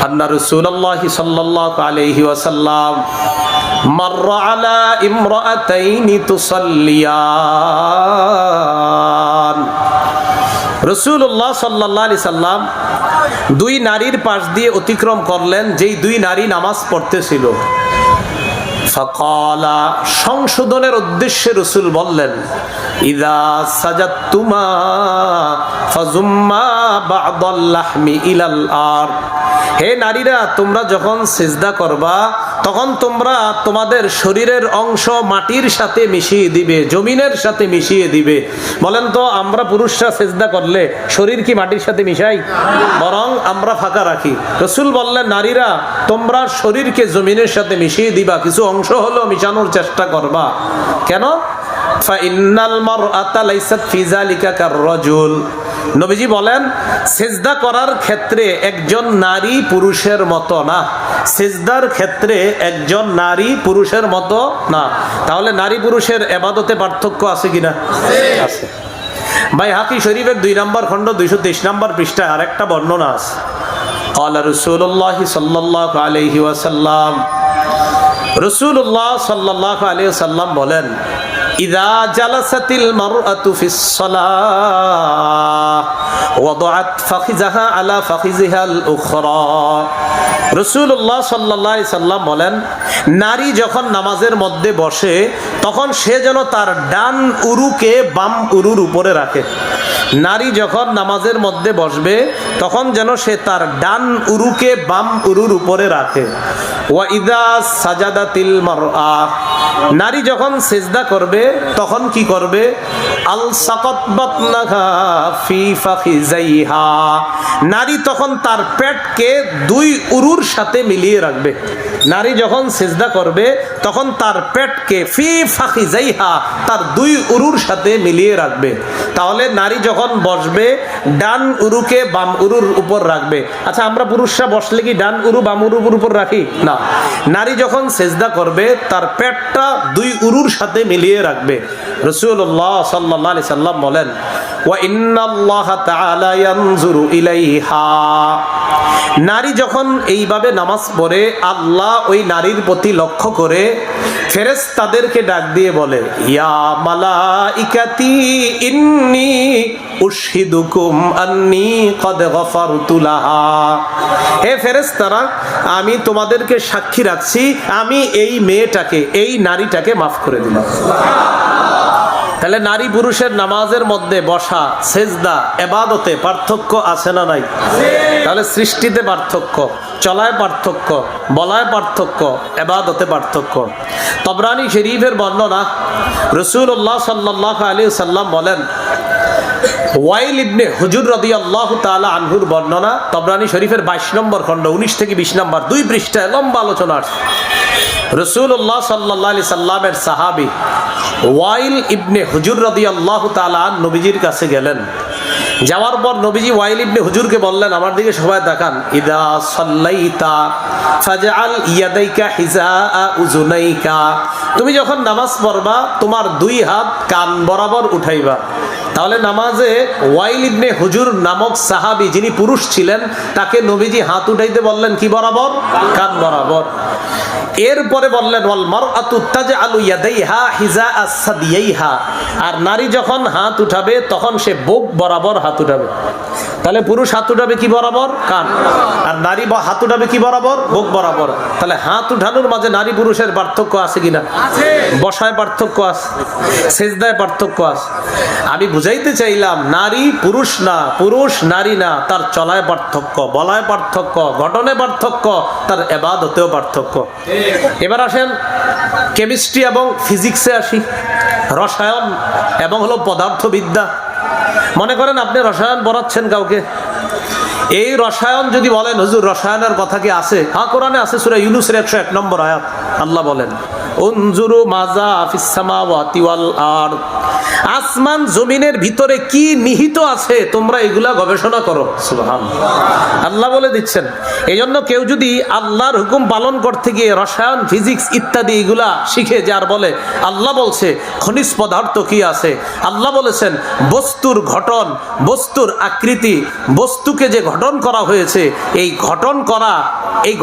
আন্না রাসূলুল্লাহ সাল্লাল্লাহু আলাইহি ওয়াসাল্লাম মাররা আলা ইমরাআতাইনি তুসাল্লিয়ান। রাসূলুল্লাহ সাল্লাল্লাহু আলাইহি সাল্লাম দুই নারীর পাশ দিয়ে অতিক্রম করলেন, যেই দুই নারী নামাজ পড়তেছিল। ফাকালা, সংশোধনের উদ্দেশ্যে রাসূল বললেন, ইযা সাজাদতুমা ফাজুম্মা বা'দাল লাহমি ইলাল আরদ। হে নারীরা, তোমরা যখন সিজদা করবা তখন তোমরা তোমাদের শরীরের অংশ মাটির সাথে মিশিয়ে দিবে, জমিনের সাথে মিশিয়ে দিবে। বলেন তো, আমরা পুরুষরা সিজদা করলে শরীর কি মাটির সাথে মিশাই? বরং আমরা ফাঁকা রাখি। রাসূল বললেন, নারীরা তোমরা শরীরকে জমিনের সাথে মিশিয়ে দিবা, কিছু অংশ হলো মিশানোর চেষ্টা করবা। কেন? ফাইন্নাল মারআতা লাইসাত ফি যালিকা কাররাজুল। নবীজি বলেন, সিজদা করার ক্ষেত্রে একজন নারী পুরুষের মতো না। সিজদার ক্ষেত্রে একজন নারী পুরুষের মতো না। তাহলে নারী পুরুষের ইবাদতে পার্থক্য আছে কিনা? আছে। বাইহাকি শরীফের 2 নম্বর খণ্ড 223 নম্বর পৃষ্ঠায় আরেকটা বর্ণনা আছে। ক্বালা রাসূলুল্লাহ সাল্লাল্লাহু আলাইহি ওয়াসাল্লাম, রাসূলুল্লাহ সাল্লাল্লাহু আলাইহি ওয়াসাল্লাম বলেন, ইযা জালাসাতিল মারআতু ফিস সালাহ ওয়াদাআত ফাখিজাহা আলা ফাখিজিহাল উখরা। রাসূলুল্লাহ সাল্লাল্লাহু আলাইহি সাল্লাম বলেন, নারী যখন নামাজের মধ্যে বসে তখন সে যেন তার ডান উরুকে বাম উরুর উপরে রাখে। নারী যখন নামাজের মধ্যে বসবে তখন যেন সে তার ডান উরুকে বাম উরুর উপরে রাখে। ওয়া ইযা সাজাদাতিল মারআ, নারী যখন সিজদা করবে তখন কি করবে? আল সাকাত বাতনাহা ফি ফাখিজাইহা, নারী তখন তার পেটকে দুই উরুর সাথে মিলিয়ে রাখবে। নারী যখন সিজদা করবে তখন তার পেটকে ফি ফাখিজাইহা, তার দুই উরুর সাথে মিলিয়ে রাখবে। তাহলে নারী যখন বসবে ডান উরুকে বাম উরুর উপর রাখবে। আচ্ছা, আমরা পুরুষরা বসলে কি ডান উরু বাম উরুর উপর রাখি? না। নারী যখন সিজদা করবে তার পেটটা দুই উরুর সাথে মিলিয়ে রাখবে। রাসূলুল্লাহ সাল্লাল্লাহু আলাইহি সাল্লাম বলেন, ওয়া ইন্নাল্লাহা তাআলা ইয়ানজুরু ইলাইহা, নারী যখন এইভাবে নামাজ পড়ে আল্লাহ ওই নারীর প্রতি লক্ষ্য করে ফেরেশতাদেরকে ডাক দিয়ে বলে, ইয়া মালাইকাতি ইন্নী উশহিদুকুম আন্নী কদ গফারতু লাহা। হে ফেরেশতারা, আমি তোমাদেরকে সাক্ষী রাখছি আমি এই মেয়েটাকে, এই নারীটাকে মাফ করে দিলাম। তাহলে নারী পুরুষের নামাজের মধ্যে বসা, সেজদা, ইবাদতে পার্থক্য আছে না নাই? তাহলে সৃষ্টিতে পার্থক্য, চলায় পার্থক্য, বলায় পার্থক্য, ইবাদতে পার্থক্য। তবরানী শরীফের বর্ণনা, রাসূলুল্লাহ সাল্লাল্লাহু আলাইহি সাল্লাম বলেন, ওয়াইল ইবনে হুজুর রাদিয়াল্লাহু তাআলা আনহুর বর্ণনা, তবরানী শরীফের 22 নম্বর খণ্ড 19 থেকে 20 নম্বর 2 পৃষ্ঠায় লম্বা আলোচনা আছে। রাসূলুল্লাহ সাল্লাল্লাহু আলাইহি সাল্লামের সাহাবী ওয়াইল ইবনে হুজুর রাদিয়াল্লাহু তাআলা নবীজির কাছে গেলেন। যাওয়ার পর নবীজি ওয়াইল ইবনে হুজুরকে বললেন, আমার দিকে সবাই তাকান, ইদা সাল্লাইতা ফাজআল ইয়াদাইকা হিজাআ উযুনাইকা, তুমি যখন নামাজ পড়বা তোমার দুই হাত কান বরাবর উঠাইবা। তাহলে নামাজে ওয়াইল ইবনে হুজুর নামক সাহাবী, যিনি পুরুষ ছিলেন, তাকে নবীজি হাত উঠাইতে বললেন কি বরাবর? কান বরাবর। এরপরে বললেন, ওয়াল মারআতু তাজআলু ইয়াদাইহা হিজাআ সাদিয়াইহা, আর নারী যখন হাত উঠাবে তখন সে বুক বরাবর হাত উঠাবে। তাহলে পুরুষ হাত উঠাবে কি বরাবর? কান। আর নারী হাত উঠাবে কি বরাবর? বুক বরাবর। তাহলে হাত উঠানোর মাঝে নারী পুরুষের পার্থক্য আছে কিনা? বসায় পার্থক্য আছে, সেজদায় পার্থক্য আছে। আমি বুঝাইতে চাইলাম, নারী পুরুষ না, পুরুষ নারী না, তার চলায় পার্থক্য, বলায় পার্থক্য, ঘটনে পার্থক্য, তার ইবাদতেও পার্থক্য। এবার আসেন কেমিস্ট্রি এবং ফিজিক্সে আসি, রসায়ন এবং হলো পদার্থবিদ্যা। মনে করেন আপনি রসায়ন পড়াচ্ছেন কাউকে, এই রসায়ন যদি বলেন হুজুর রসায়নের কথা কি আছে? হ্যাঁ, কোরআনে আছে, সূরা ইউনূসের 101 নম্বর আয়াত আল্লাহ বলেন, উনজুরু মাজা ফিস সামাওয়াতি ওয়াল আরদ, আসমান জমিনের ভিতরে কি নিহিত আছে তোমরা এগুলা গবেষণা করো। সুবহানাল্লাহ, আল্লাহ বলে দিচ্ছেন। এই জন্য কেউ যদি আল্লাহর হুকুম পালন করতে গিয়ে রসায়ন, ফিজিক্স ইত্যাদি এগুলা শিখে যার বলে আল্লাহ বলছে খনিজ পদার্থ কি আছে, আল্লাহ বলেছেন বস্তুর গঠন, বস্তুর আকৃতি, বস্তুকে যে গঠন করা হয়েছে এই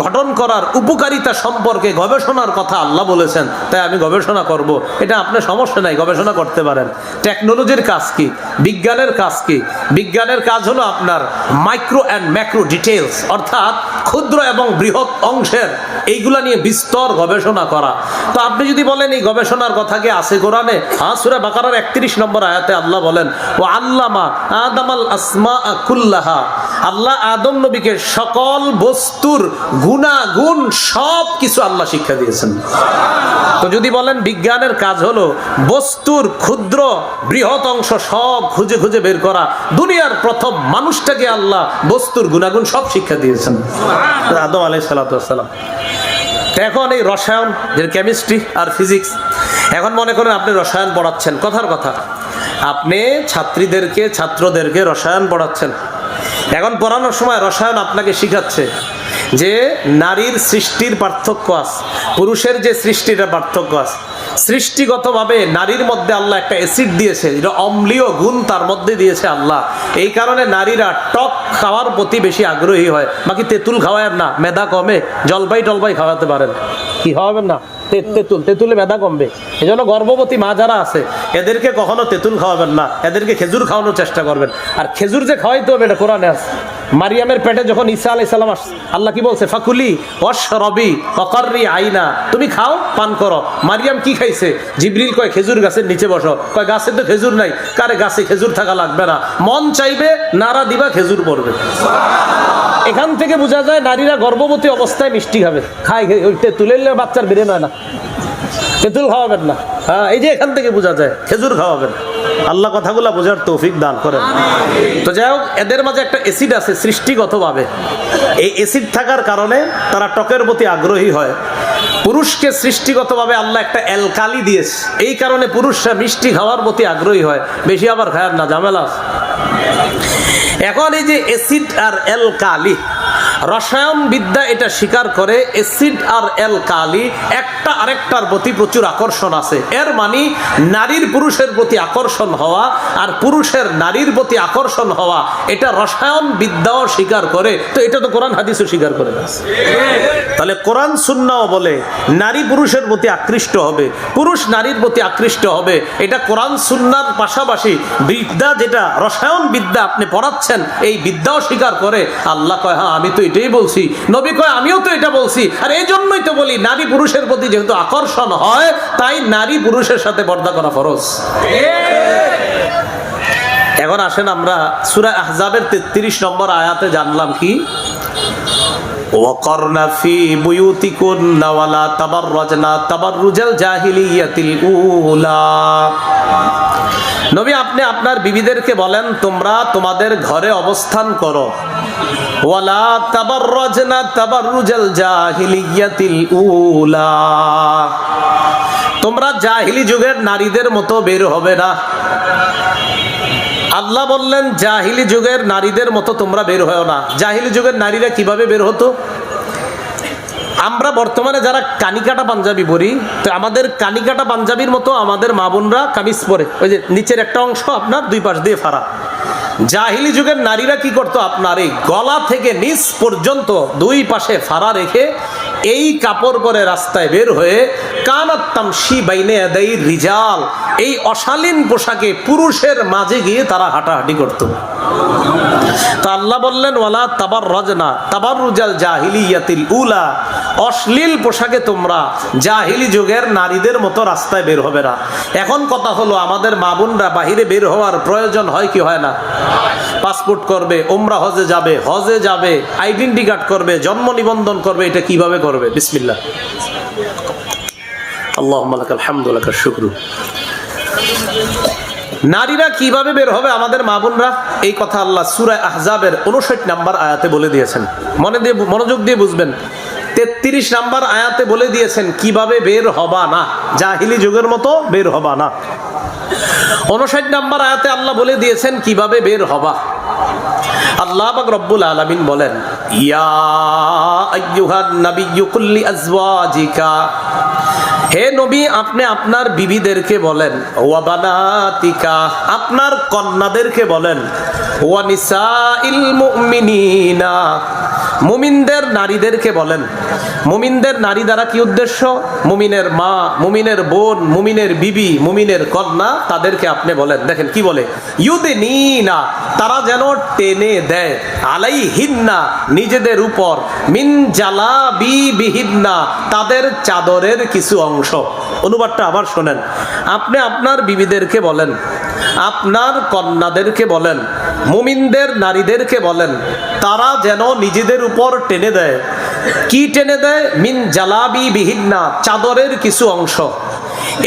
গঠন করার উপকারিতা সম্পর্কে গবেষণার কথা আল্লাহ বলেছেন, তাই আমি গবেষণা করব। এটা আপনার সমস্যা নাই, গবেষণা করতে পারেন। টেকনোলজির কাজ কি? বিজ্ঞানের কাজ কি? বিজ্ঞানের কাজ হলো আপনার মাইক্রো অ্যান্ড ম্যাক্রো ডিটেলস, অর্থাৎ ক্ষুদ্র এবং বৃহৎ অংশের এইগুলা নিয়ে বিস্তর গবেষণা করা। তো আপনি যদি বলেন এই গবেষণার কথা কি আছে কোরআনে? হ্যাঁ, সূরা বাকারার 31 নম্বর আয়াতে আল্লাহ বলেন ওয়া আল্লামা আদামাল আসমাআ কুল্লাহা, আল্লাহ আদম নবীকে সকল বস্তুর গুণাগুণ সব কিছু আল্লাহ শিক্ষা দিয়েছেন। তো যদি বলেন বিজ্ঞানের কাজ হলো বস্তুর ক্ষুদ্র বৃহৎ অংশ সব খুঁজে খুঁজে বের করা, দুনিয়ার প্রথম মানুষটাকে আল্লাহ বস্তুর গুণাগুণ সব শিক্ষা দিয়েছেন, আদম আলাইহিস সালাতু ওয়াস সালাম। এখন এই রসায়ন, যে কেমিস্ট্রি আর ফিজিক্স, এখন মনে করেন আপনি রসায়ন পড়াচ্ছেন, কথার কথা আপনি ছাত্রদেরকে রসায়ন পড়াচ্ছেন। এখন পড়ানোর সময় রসায়ন আপনাকে শিখাচ্ছে যে নারীর সৃষ্টির পার্থক্য আছে, পুরুষের যে সৃষ্টিটা পার্থক্য আছে। সৃষ্টিগতভাবে নারীর মধ্যে আল্লাহ একটা অ্যাসিড দিয়েছে, যেটা অম্লীয় গুণ তার মধ্যে দিয়েছে আল্লাহ। এই কারণে নারীরা টক খাওয়ার প্রতি বেশি আগ্রহী হয়। বাকি তেঁতুল খাওয়ায় না, মেধা কমে। জলপাই টলপাই খাওয়াতে পারেন, কি খাওয়াবেন না? তেঁতুলে মেধা কমবে। এই জন্য গর্ভবতী মা যারা আছে এদেরকে কখনো তেঁতুল খাওয়াবেন না, এদেরকে খেজুর খাওয়ানোর চেষ্টা করবেন। আর খেজুর যে খাওয়াইতে হবে এটা কোরআনে আছে। মারিয়ামের পেটে যখন ঈসা আলাইহিস সালাম আসছে, আল্লাহ কি বলছে? ফাকুলি ওয়াশরাবি ওয়াকাররি আইনা, তুমি খাও, পান করো। মারিয়াম কি খাইছে? জিবরিল কয় খেজুর গাছের নিচে বসো, কয় গাছে তো খেজুর নাই। কারে গাছে খেজুর থাকা লাগবে না, মন চাইবে নাড়া দিবা, খেজুর পড়বে। এখান থেকে বোঝা যায় নারীরা গর্ভবতী অবস্থায় মিষ্টি খাবে, খায়। তেঁতুলের বাচ্চার বেড়ে নয় না, তেঁতুল খাওয়াবেন না। হ্যাঁ, এই যে এখান থেকে বোঝা যায় খেজুর খাওয়াবেন। আল্লাহ কথাগুলা বোঝার তৌফিক দান করেন। তো যাই হোক, এদের মাঝে একটা অ্যাসিড আছে সৃষ্টিগতভাবে। এই অ্যাসিড থাকার কারণে তারা টকের প্রতি আগ্রহী হয়। পুরুষকে সৃষ্টিগতভাবে আল্লাহ একটা অ্যালকালি দিয়েছে, এই কারণে পুরুষরা মিষ্টি খাওয়ার প্রতি আগ্রহী হয়। বেশি আবার খায় না, ঝামেলা। এখন এই যে অ্যাসিড আর অ্যালকালি, রসায়ন বিদ্যা এটা স্বীকার করে অ্যাসিড আর অ্যালকালি একটা আরেকটার প্রতি প্রচুর আকর্ষণ আছে। এর মানে নারীর পুরুষের প্রতি আকর্ষণ হওয়া আর পুরুষের নারীর প্রতি আকর্ষণ হওয়া, এটা রসায়ন বিদ্যাও স্বীকার করে। তো এটা তো কোরআন হাদিসও স্বীকার করে না। তাহলে কোরআন সুন্নাহও বলে নারী পুরুষের প্রতি আকৃষ্ট হবে, পুরুষ নারীর প্রতি আকৃষ্ট হবে। এটা কোরআন সুন্নাহর পাশাপাশি বিদ্যা, যেটা রসায়ন বিদ্যা আপনি পড়াচ্ছেন, এই বিদ্যাও স্বীকার করে। আল্লাহ কয় হ্যাঁ আমি তো এটাই বলছি, নবী কয় আমিও তো এটা বলছি। আর এই জন্যই তো বলি নারী পুরুষের প্রতি যেহেতু আকর্ষণ হয়, তাই নারী পুরুষের সাথে পর্দা করা ফরজ। এখন আসেন আমরা সূরা আহজাবের 33 নম্বর আয়াতে জানলাম কি? ওয়াকারনা ফি বুয়ুতিকুন্না ওয়ালা তাবাররাজনা তাবাররুজাল জাহিলিয়াতিল উলা। নবী আপনি আপনার বিবিদেরকে বলেন তোমরা তোমাদের ঘরে অবস্থান করো। ওয়ালা তাবাররাজনা তাবাররুজাল জাহিলিয়াতিল উলা, তোমরা জাহিলি যুগের নারীদের মতো বের হবে না। আল্লাহ বললেন জাহিলি যুগের নারীদের মতো তোমরা বের হও না। জাহিলি যুগের নারীরা কিভাবে বের হতো? আমরা বর্তমানে যারা কানিকাটা পাঞ্জাবি পরি, তো আমাদের কানিকাটা পাঞ্জাবির মতো আমাদের মা বোনরা কামিজ পরে, ওই যে নিচের একটা অংশ আপনার দুই পাশ দিয়ে ফাড়া। জাহিলি যুগের নারীরা কি করতো? আপনার এই গলা থেকে নিচ পর্যন্ত দুই পাশে ফাড়া রেখে এই কাপড় পরে রাস্তায় বের হয়ে কানাত্তাম শি বাইনে আদাই রিজাল, এই অশালীন পোশাকে পুরুষের মাঝে গিয়ে তারা হাঁটাহাঁটি করত। তো আল্লাহ বললেন ওয়ালা তাবাররাজনা তাবাররুজাল জাহিলিয়াতিল উলা, অশ্লীল পোশাকে তোমরা জাহিলি যুগের নারীদের মতো রাস্তায় বের হবে না। এখন কথা হলো আমাদের মা বোনরা বাহিরে বের হওয়ার প্রয়োজন হয় কি হয় না? পাসপোর্ট করবে, উমরা হজে যাবে, আইডেন্টি কার্ড করবে, জন্ম নিবন্ধন করবে, এটা কিভাবে করবে? বিসমিল্লাহ, আল্লাহুম্মা লাকাল হামদু ওয়া লাকাশ শুকরু। নারীরা কিভাবে বের হবে আমাদের মা বোনরা, এই কথা আল্লাহ সূরা আহজাবের 59 নম্বর আয়াতে বলে দিয়েছেন। মনোযোগ দিয়ে বুঝবেন। 33 নাম্বার আয়াতে বলে দিয়েছেন কিভাবে বের হবা না, জাহিলি যুগের মতো বের হবা না। 59 নাম্বার আয়াতে আল্লাহ বলে দিয়েছেন কিভাবে বের হবা। আল্লাহ পাক রব্বুল আলামিন বলেন, ইয়া আইয়ুহান নাবিয়্যু কুল লিআজওয়াজিকা, হে নবী আপনি আপনার বিবিদেরকে বলেন, ওয়া বানাতিকা, আপনার কন্যাদেরকে বলেন, ওয়া নিসাইল মুমিনিনা, মুমিনদের নারীদেরকে বলেন। মুমিনদের নারী দ্বারা কি উদ্দেশ্য? মুমিনের মা, মুমিনের বোন, মুমিনের বিবি, মুমিনের কন্যা, তাদেরকে আপনি বলেন। দেখেন কি বলে, ইউদিনিনা, তারা যেন টেনে দেয়, আলাইহিন্না, নিজেদের উপর, মিন জালাবিবিহিন্না, তাদের চাদরের কিছু অংশ। অনুবাদটা আবার শোনেন, আপনি আপনার বিবিদেরকে বলেন, আপনার কন্যাদেরকে বলেন, মুমিনদের নারীদেরকে বলেন, তারা যেন নিজেদের উপর টেনে দেয়। কি টেনে দেয়? মিন জালাবিবিহিন্না, চাদরের কিছু অংশ।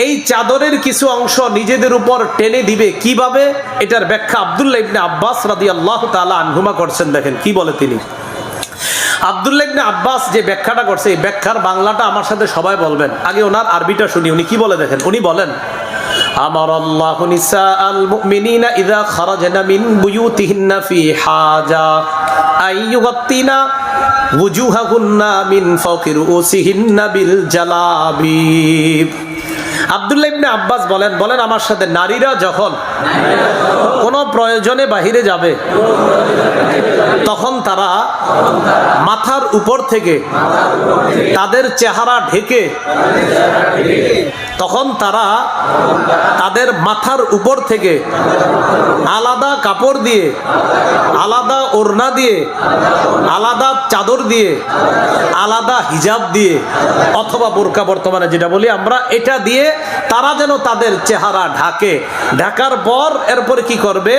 এই চাদরের কিছু অংশ নিজেদের উপর টেনে দিবে কিভাবে? এটার ব্যাখ্যা আব্দুল্লাহ ইবনে আব্বাস রাদিয়াল্লাহু তাআলা আনহুমা করছেন। দেখেন কি বলে তিনি। আব্দুল্লাহ ইবনে আব্বাস যে ব্যাখ্যাটা করছে, এই ব্যাখ্যার বাংলাটা আমার সাথে সবাই বলবেন। আগে ওনার আরবিটা শুনি, উনি কি বলে দেখেন। উনি বলেন, আমারাল্লাহু নিসাআল মুমিনিনা ইযা খারাজনা মিন বুয়ুতিহিন্না ফি হাজা আইয়ুগাত্তিনা ওয়ুজুহাহুন্না মিন ফাওকি রুউসিহিন্না বিল জালাবিব। আব্দুল্লাহ ইবনে আব্বাস বলেন আমার সাথে, নারীরা যখন কোনো প্রয়োজনে বাহিরে যাবে তখন তারা মাথার উপর থেকে তাদের চেহারা ঢেকে, তখন তারা তাদের মাথার উপর থেকে আলাদা কাপড় দিয়ে, আলাদা ওড়না দিয়ে, আলাদা চাদর দিয়ে, আলাদা হিজাব দিয়ে, অথবা বোরকা বর্তমানে যেটা বলি আমরা, এটা দিয়ে তারা যেন তাদের চেহারা ঢাকে। ঢাকার পর এরপরে কি করবে?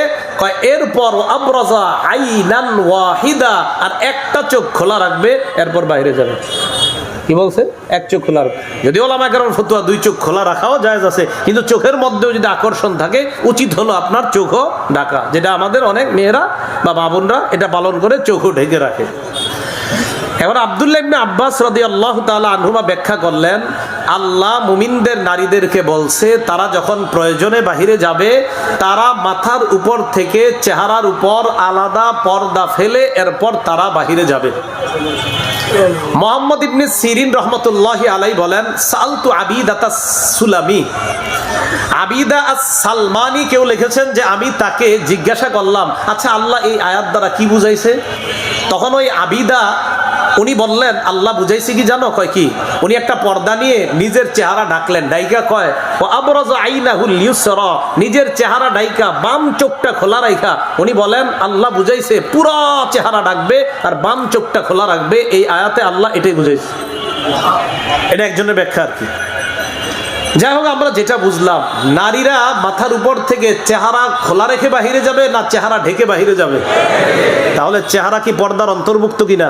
এরপর আবরাজা আইনান ওয়াহিদা, আর একটা চোখ খোলা রাখবে, এরপর বাইরে যাবে। কি বলছে? এক চোখ খোলা রাখবে। যদিও ওলামা কেরামের ফতোয়া 2 চোখ খোলা রাখাও জায়েজ আছে, কিন্তু চোখের মধ্যেও যদি আকর্ষণ থাকে উচিত হলো আপনার চোখও ঢাকা, যেটা আমাদের অনেক মেয়েরা বা মা বোনরা এটা পালন করে, চোখও ঢেকে রাখে। এবার আব্দুল্লাহ ইবনে আব্বাস রাদিয়াল্লাহু তাআলা আনহুমা ব্যাখ্যা করলেন, আল্লাহ মুমিনদের নারীদেরকে বলছে তারা যখন প্রয়োজনে বাহিরে যাবে, তারা মাথার উপর থেকে চেহারার উপর আলাদা পর্দা ফেলে এরপর তারা বাহিরে যাবে। মুহাম্মদ ইবনে সিরিন রহমতুল্লাহি আলাইহি বলেন, সালতু আবিদাতাস সুলামি, আবিদা আস সালমানি কেউ লিখেছেন যে আমি তাকে জিজ্ঞাসা করলাম, আচ্ছা আল্লাহ এই আয়াত দ্বারা কি বুঝাইছে? তখন ওই আবিদা উনি বললেন, আল্লাহ বুঝাইছে কি জানো? কয় কি? উনি একটা পর্দা নিয়ে নিজের চেহারা ঢাকলেন, ডাইকা কয় ও আবরাজা আইনাহুল ইউসরা, নিজের চেহারা ডাইকা বাম চোখটা খোলা রাখা। উনি বলেন আল্লাহ বুঝাইছে পুরো চেহারা ঢাকবে আর বাম চোখটা খোলা রাখবে। এই আয়াতে আল্লাহ এটাই বুঝাইছে। এটা একজনের ব্যাখ্যা আর কি। যাই হোক, আমরা যেটা বুঝলাম, নারীরা মাথার উপর থেকে চেহারা খোলা রেখে বাহিরে যাবে না চেহারা ঢেকে বাহিরে যাবে? তাহলে চেহারা কি পর্দার অন্তর্ভুক্ত কিনা?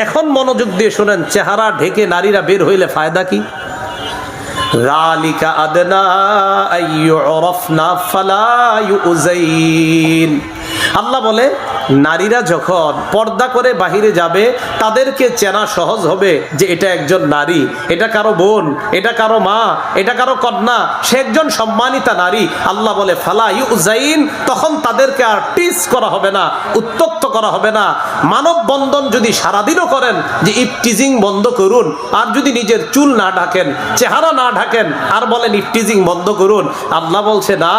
এখন মনোযোগ দিয়ে শোনেন, চেহারা ঢেকে নারীরা বের হইলে ফায়দা কি? যালিকা আদনা আইয়ুরাফনা ফালা ইউযাইন। আল্লাহ বলে নারীরা যখন পর্দা করে বাহিরে যাবে তাদেরকে চেনা সহজ হবে যে এটা একজন নারী, এটা কারো বোন, এটা কারো মা, এটা কারো কন্যা, সে একজন সম্মানিতা নারী। আল্লাহ বলে ফালা ইউযাইন, তখন তাদেরকে আর টিজ করা হবে না, উত্তক্ত করা হবে না। মানব বন্ধন যদি সারাদিনও করেন যে ইফটিজিং বন্ধ করুন, আর যদি নিজের চুল না ঢাকেন, চেহারা না ঢাকেন, আর বলেন ইফটিজিং বন্ধ করুন, আল্লাহ বলছে না,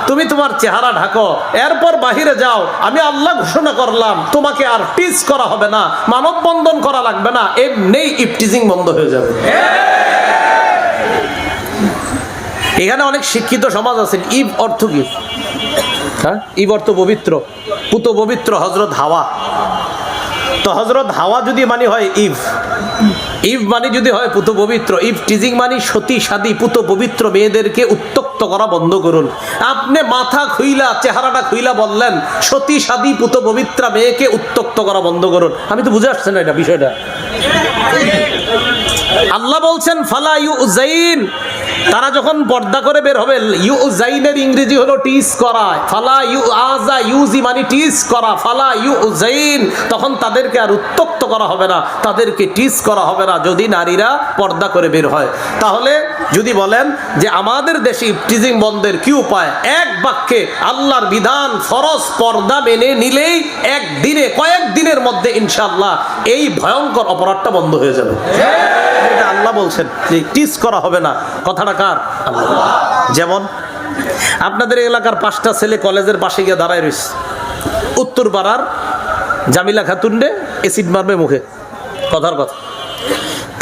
তুমি তোমার চেহারা ঢাকো, এরপর বাহিরে যাও, আমি আল্লাহ ঘোষণা করলাম তোমাকে আর টিজ করা হবে না, মানব বন্ধন করা লাগবে না, এমনিই ইফটিজিং বন্ধ হয়ে যাবে। এখানে অনেক শিক্ষিত সমাজ আছেন। ইব অর্থ কি? হ্যাঁ, ইব অর্থ পবিত্র, পুত পবিত্র হযরত হাওয়া। তো হযরত হাওয়া যদি মানে হয় ইভ, ইভ মানে যদি হয় পুত পবিত্র, ইভ টিজিং মানে সতী সাদী পুত পবিত্র মেয়েদেরকে উত্তক্ত করা বন্ধ করুন। আপনি মাথা খুইলা চেহারাটা খুইলা বললেন সতী সাদী পুত পবিত্র মেয়েকে উত্তক্ত করা বন্ধ করুন। আমি তো বুঝে আসছে না এটা বিষয়টা। আল্লাহ বলছেন ফালা ইউযাইন, তারা যখন পর্দা করে বের হবে, ইউজাইনের ইংরেজি হলো টিজ করা, ফালা ইউআজা ইউজি মানে টিজ করা, ফালা ইউজাইন, তখন তাদেরকে আর উত্তক্ত করা হবে না, তাদেরকে টিজ করা হবে না যদি নারীরা পর্দা করে বের হয়। তাহলে যদি বলেন যে আমাদের দেশে ইফটিজিং বন্ধের কি উপায়, এক বাক্যে আল্লাহর বিধান ফরজ পর্দা মেনে নিলেই একদিনে, কয়েকদিনের মধ্যে ইনশাআল্লাহ এই ভয়ঙ্কর অপরাধটা বন্ধ হয়ে যাবে। এটা আল্লাহ বলছেন যে টিজ করা হবে না, কথাটা কার? আল্লাহ। যেমন আপনাদের এলাকার 5টা ছেলে কলেজের পাশে গিয়ে দাঁড়ায় রয়েছে, উত্তর পাড়ার জামিলা খাতুনডে এসিড মারবে মুখে, কথার কথা।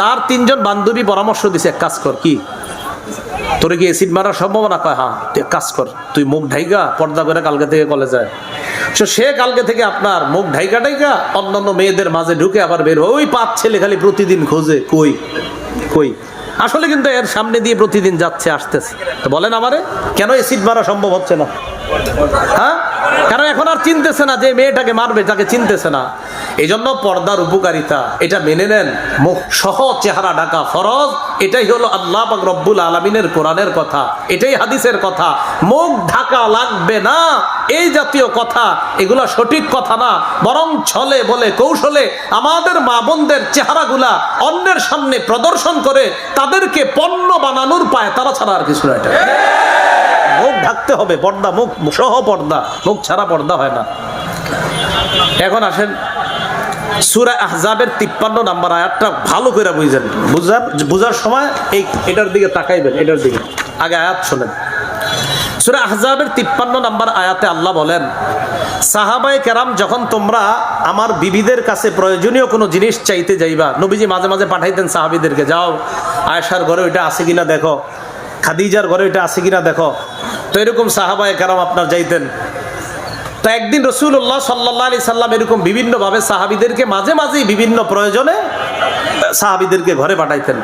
তার 3জন বান্ধবী পরামর্শ দিছে, এক কাজ কর, কি তোরে কি এসিড মারার সম্ভাবনা? কয় হ্যাঁ। তুই এক কাজ কর, তুই মুখ ঢাইকা পর্দা করে কালকে থেকে কলেজে যায়। সে কালকে থেকে আপনার মুখ ঢাইকা ঢাইকা অন্যান্য মেয়েদের মাঝে ঢুকে আবার বের হয়। ওই 5 ছেলে খালি প্রতিদিন খোঁজে, কই কই, আসলে কিন্তু এর সামনে দিয়ে প্রতিদিন যাচ্ছে আসতেছে। তো বলেন আমারে কেন এসিড মারা সম্ভব হচ্ছে না? হ্যাঁ, কারণ এখন আর চিনতেছে না যে মেয়েটাকে মারবে, তাকে চিনতেছে না। এই জন্য পর্দার উপকারিতা এটা মেনে নেন, মুখ সহ চেহারা ঢাকা ফরজ। এটাই হলো আল্লাহ পাক রব্বুল আলামিনের কোরআনের কথা, এটাই হাদিসের কথা। মুখ ঢাকা লাগবে না এই জাতীয় কথা, এগুলো সঠিক কথা না, বরং ছলে বলে কৌশলে আমাদের মা বোনদের চেহারাগুলা অন্যের সামনে প্রদর্শন করে তাদেরকে পণ্য বানানোর পায়, তারা ছাড়া আর কিছু না। এটা মুখ ঢাকতে হবে, পর্দা, মুখ সহ পর্দা, মুখ ছাড়া পর্দা হয় না। এখন আসেন সূরা আহজাবের 53 নম্বর আয়াতটা ভালো করে বুঝেন। বুঝার সময় এটার দিকে তাকাইবেন, এটার দিকে আগে আয়াত শোনেন। সূরা আহজাবের 53 নম্বর আয়াতে আল্লাহ বলেন, সাহাবায়ে কেরাম যখন তোমরা আমার বিবিদের কাছে প্রয়োজনীয় কোনো জিনিস চাইতে যাইবা, নবীজি মাঝে মাঝে পাঠাইতেন সাহাবীদেরকে, যাও আয়েশার ঘরে ওইটা আছে কিনা দেখো, খাদিজার ঘরে ওইটা আছে কিনা দেখো। তো এরকম সাহাবায়ে কেরাম আপনার যাইতেন। তো একদিন রাসূলুল্লাহ সাল্লাল্লাহু আলাইহি সাল্লাম এরকম বিভিন্নভাবে সাহাবীদেরকে মাঝে মাঝেই বিভিন্ন প্রয়োজনে সাহাবীদেরকে ঘরে পাঠাইতেন।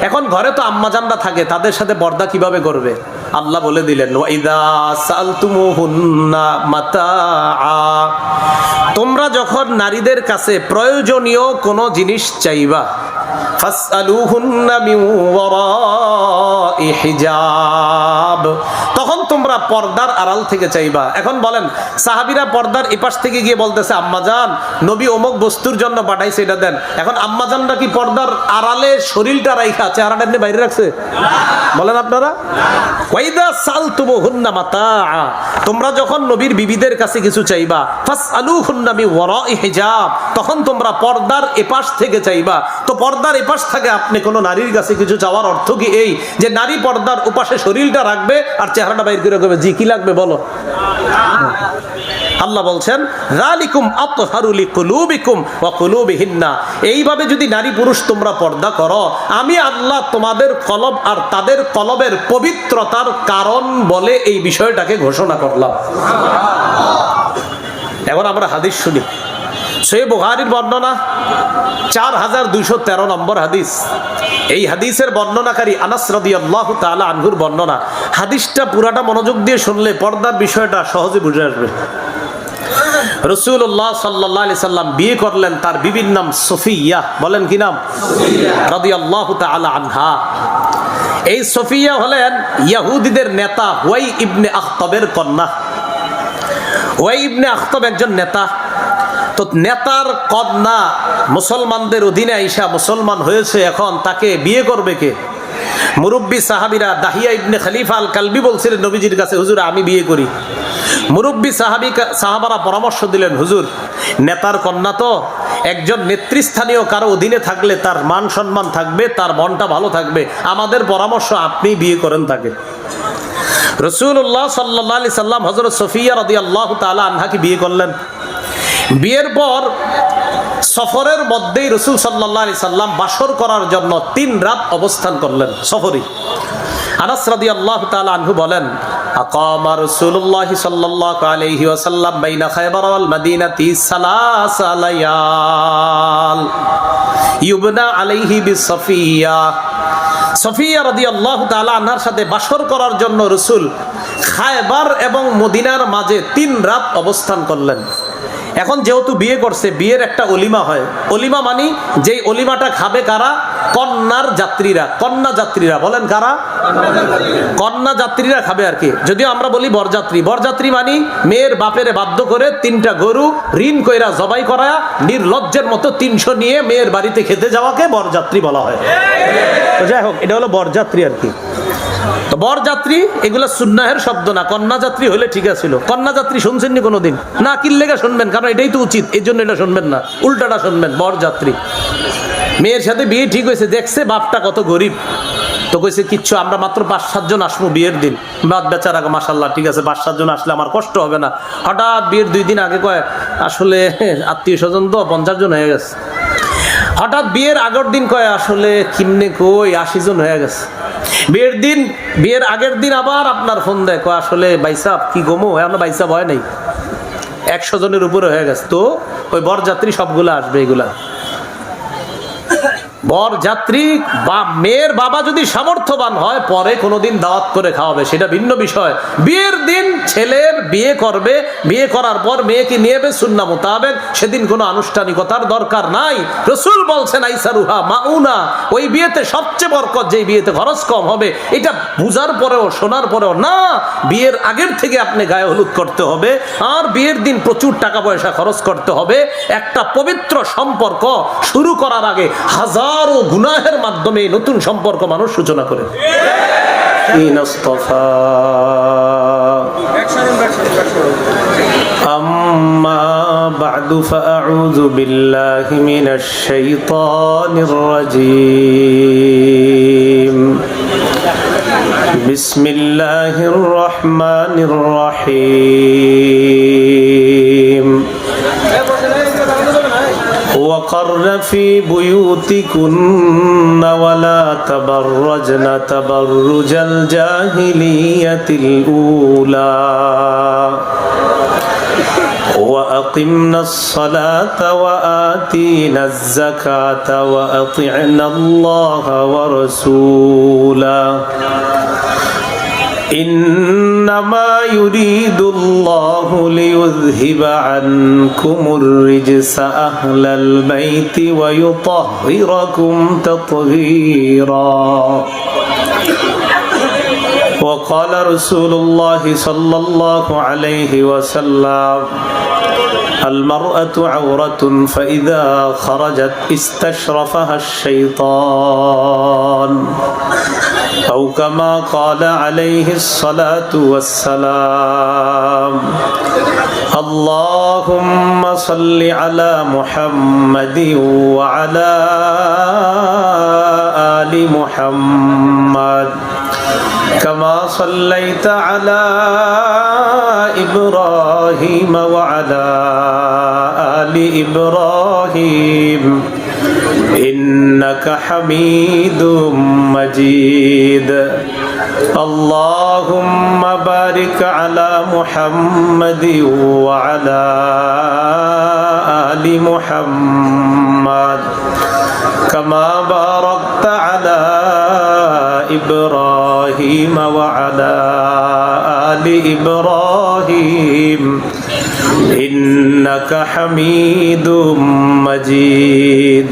এখন ঘরে তো আম্মাজানরা থাকে, তাদের সাথে পর্দা কিভাবে করবে? আল্লাহ বলে দিলেন, ওয়াইদা সালতুমুহুন্না মাতাআ, তোমরা যখন নারীদের কাছে প্রয়োজনীয় কোনো জিনিস চাইবা, ফাসআলুহুন্না মিন ওয়ারাই হিজাব, তখন তোমরা পর্দার আড়াল থেকে চাইবা। এখন বলেন সাহাবীরা পর্দার এপাশ থেকে গিয়ে বলতেছে, আম্মাজান নবী অমুক বস্তুর জন্য পাঠাইছে, এটা দেন। এখন আম্মাজানরা কি পর্দার আড়ালে শরীরটা রাইখা চেহারাটা এমনি বাইরে রাখছে? বলেন আপনারা। ওয়াইদা সালতুমুহুন্না মাতাআ, তোমরা যখন নবীর বিবিদের কাছে কিছু চাইবা, ফাসআলুহুন্না মিন ওয়ারাই হিজাব, তখন তোমরা পর্দার এপাশ থেকে চাইবা। তো পর্দার এপাশ থেকে আপনি কোনো নারীর কাছে কিছু চাওয়ার অর্থ কি এই যে নারী পর্দার উপাশে শরীরটা রাখবে আর চেহারাটা বাইর করে রাখবে? জি, কি লাগবে বলো? আল্লাহ বলছেন, যালিকুম আতহারু লিকুলুবিকুম ওয়া কুলুবিহিন্না, এইভাবে যদি নারী পুরুষ তোমরা পর্দা করো, আমি আল্লাহ তোমাদের কলব আর তাদের কলবের পবিত্রতার কারণ বলে এই বিষয়টাকে ঘোষণা করলাম। এখন আমরা হাদিস শুনি। সহিহ বুখারীর বর্ণনা 4213 নম্বর হাদিস। এই হাদিসের বর্ণনাকারী আনাস রাদিয়াল্লাহু তাআলা আনহুর বর্ণনা। হাদিসটা পুরাটা মনোযোগ দিয়ে শুনলে পর্দার বিষয়টা সহজে বুঝে আসবে। রাসূলুল্লাহ সাল্লাল্লাহু আলাইহি সাল্লাম বিয়ে করলেন, তার বিবির নাম সফিয়া। বলেন কি নাম? রাদিয়াল্লাহু তাআলা আনহা। এই সফিয়া হলেন ইহুদিদের নেতা হুয়াই ইবনে আখতাবের কন্যা। হুয়াই ইবনে আখতাব একজন নেতা। তো নেতার কন্যা মুসলমানদের অধীনে আইসা মুসলমান হয়েছে, এখন তাকে বিয়ে করবে কে? মুরব্বী সাহাবীরা দাহিয়া ইবনে খলিফা আল কালবি বলছিলেন নবীজির কাছে, হুজুর আমি বিয়ে করি। মুরব্বী সাহাবারা পরামর্শ দিলেন, হুজুর নেতার কন্যা তো, একজন নেতৃস্থানীয় কারো অধীনে থাকলে তার মান সম্মান থাকবে, তার মনটা ভালো থাকবে, আমাদের পরামর্শ আপনি বিয়ে করেন তাকে। রাসূলুল্লাহ সাল্লাল্লাহু আলাইহি সাল্লাম হযরত সফিয়া রাদিয়াল্লাহু তাআলা আনহাকে বিয়ে করলেন। বিয়ের পর সফরের মধ্যেই রাসূল সাল্লাল্লাহু আলাইহি সাল্লাম বাসর করার জন্য 3 রাত অবস্থান করলেন সফরে। আনাস রাদিয়াল্লাহু তাআলা আনহু বলেন, আকামা রাসূলুল্লাহ সাল্লাল্লাহু আলাইহি ওয়াসাল্লাম বাইনা খায়বার ওয়াল মদিনাতি সালাসা লায়াল ইউবনা আলাইহি বিসফিয়া। সফিয়া রাদিয়াল্লাহু তাআলা আনহার সাথে বাসর করার জন্য রাসূল খায়বার এবং মদিনার মাঝে 3 রাত অবস্থান করলেন। এখন যেহেতু বিয়ে করছে, বিয়ের একটা অলিমা হয়। অলিমা মানি যেই অলিমাটা খাবে কারা? কন্যার যাত্রীরা। কন্যা যাত্রীরা বলেন কারা? কন্যা যাত্রীরা খাবে আর কি। যদিও আমরা বলি বরযাত্রী। বরযাত্রী মানি মেয়ের বাপেরে বাধ্য করে 3টা গরু ঋণ কইরা জবাই করায়া নির্লজ্জের মতো 300 নিয়ে মেয়ের বাড়িতে খেতে যাওয়াকে বরযাত্রী বলা হয়। তো যাই হোক, এটা হলো বরযাত্রী আর কি। তো বরযাত্রী এগুলো সুন্নাহের শব্দ না। কন্যা যাত্রী হলে ঠিক আছিল। কন্যা যাত্রী শুনছেননি কোনোদিন? না, কিল্লেগা শুনবেন? কারণ এটাই তো উচিত, এই জন্য এটা শুনবেন না, উল্টাটা শুনবেন। বরযাত্রী মেয়ের সাথে বিয়ে ঠিক হয়েছে, দেখছে বাপটা কত গরিব, তো কইছে কিচ্ছু, আমরা মাত্র 5-7 জন আসবো বিয়ের দিন। বাদ বেচারা মাশাআল্লাহ, ঠিক আছে 5-7 জন আসলে আমার কষ্ট হবে না। হঠাৎ বিয়ের 2 দিন আগে কয় আসলে আত্মীয় স্বজন তো 50 জন হয়ে গেছে। হঠাৎ বিয়ের আগের দিন কয় আসলে কিমনে কই 80 জন হয়ে গেছে। বিয়ের আগের দিন আবার আপনার ফোন দেয়, কয় আসলে ভাইসাব কি গমো, আমরা ভাইসাব হয় নাই, 100 জনের উপরে হয়ে গেছে। তো ওই বরযাত্রী সবগুলো আসবে। এগুলা বরযাত্রী বা মেয়ের বাবা যদি সামর্থ্যবান হয় পরে কোনোদিন দাওয়াত করে খাওয়াবে, সেটা ভিন্ন বিষয়। বিয়ের দিন ছেলের বিয়ে করবে, বিয়ে করার পর মেয়েকে নিয়ে যাবে সুন্নাহ মোতাবেক, সেদিন কোনো আনুষ্ঠানিকতার দরকার নাই। রাসূল বলছেন আইসারুহা মাউনা, ওই বিয়েতে সবচেয়ে বরকত যেই বিয়েতে খরচ কম হবে। এটা বুঝার পরেও শোনার পরেও না, বিয়ের আগের থেকে আপনি গায়ে হলুদ করতে হবে, আর বিয়ের দিন প্রচুর টাকা পয়সা খরচ করতে হবে। একটা পবিত্র সম্পর্ক শুরু করার আগে হাজারো গুনাহের মাধ্যমে নতুন সম্পর্ক মানুষ সূচনা করে। আম্মা বা'দু ফাআউযু বিল্লাহি মিনাশ শাইতানির রাজীম। বিসমিল্লাহির রহমানির রহিম। وقرن في بيوتكن ولا تبرجن تبرج الجاهلية الأولى وأقمنا الصلاة وآتينا الزكاة وأطعنا الله ورسوله إنما يريد الله ليذهب عنكم الرجس أهل البيت ويطهركم تطهيرا وقال رسول الله صلى الله عليه وسلم المرأة عورة فإذا خرجت استشرفها الشيطان أو كما قال عليه الصلاة والسلام اللهم صل على محمد وعلى آل محمد كما صليت على إبراهيم وعلى آل إبراهيم إنك حميد مجيد اللهم بارك على محمد وعلى آل محمد كما باركت على إبراهيم وعلى آل إبراهيم إنك حميد مجيد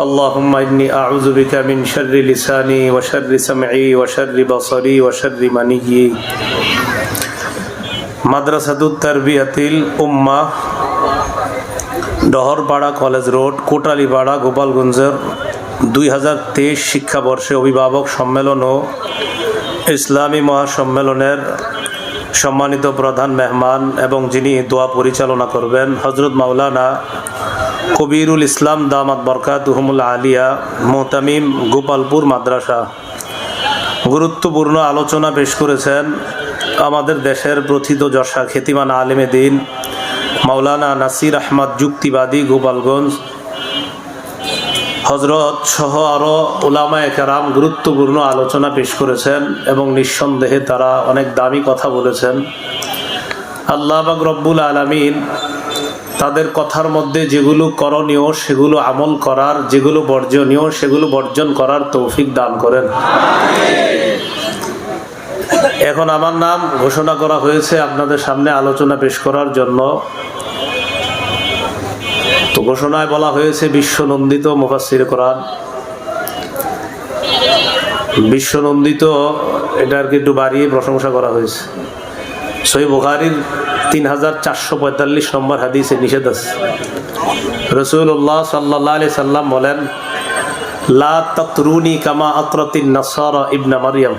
اللهم إني أعوذ بك من شر لساني وشر سمعي وشر بصري وشر منيي মাদ্রাসাতুত তারবিয়াতিল উম্মাহ, ডহরপাড়া কলেজ রোড, কোটালীপাড়া, গোপালগঞ্জের 2023 শিক্ষাবর্ষে অভিভাবক সম্মেলন ও ইসলামী মহাসম্মেলনের সম্মানিত প্রধান মেহমান এবং যিনি দোয়া পরিচালনা করবেন হযরত মাওলানা কবিরুল ইসলাম দামাত বরকাতুহুমুল আলিয়া মুহতামিম গোপালপুর মাদ্রাসা গুরুত্বপূর্ণ আলোচনা পেশ করেছেন আমাদের দেশের প্রথিত যশা খ্যাতিমান আলেমে দ্বীন মাওলানা নাসির আহমদ যুক্তিবাদী গোপালগঞ্জ হযরত সহ আরো উলামায়ে কেরাম গুরুত্বপূর্ণ আলোচনা পেশ করেছেন এবং নিঃসন্দেহে তারা অনেক দামি কথা বলেছেন। আল্লাহ পাক রব্বুল আলামিন তাদের কথার মধ্যে যেগুলো করণীয় সেগুলো আমল করার, যেগুলো বর্জনীয় সেগুলো বর্জন করার তৌফিক দান করেন। এখন আমার নাম ঘোষণা করা হয়েছে আপনাদের সামনে আলোচনা পেশ করার জন্য। ঘোষণায় বলা হয়েছে বিশ্বনন্দিত মুফাসসির কোরআন, বিশ্বনন্দিত, এটা আর কি একটু বাড়িয়ে প্রশংসা করা হয়েছে। সহিহ বুখারীর 3445 নম্বর হাদিসে নিষেধ আছে। রাসূলুল্লাহ সাল্লাল্লাহু আলাইহি সাল্লাম বলেন, লা তাতরুনি কামা আতরাতিন নাসারা ইবনে মারইয়াম।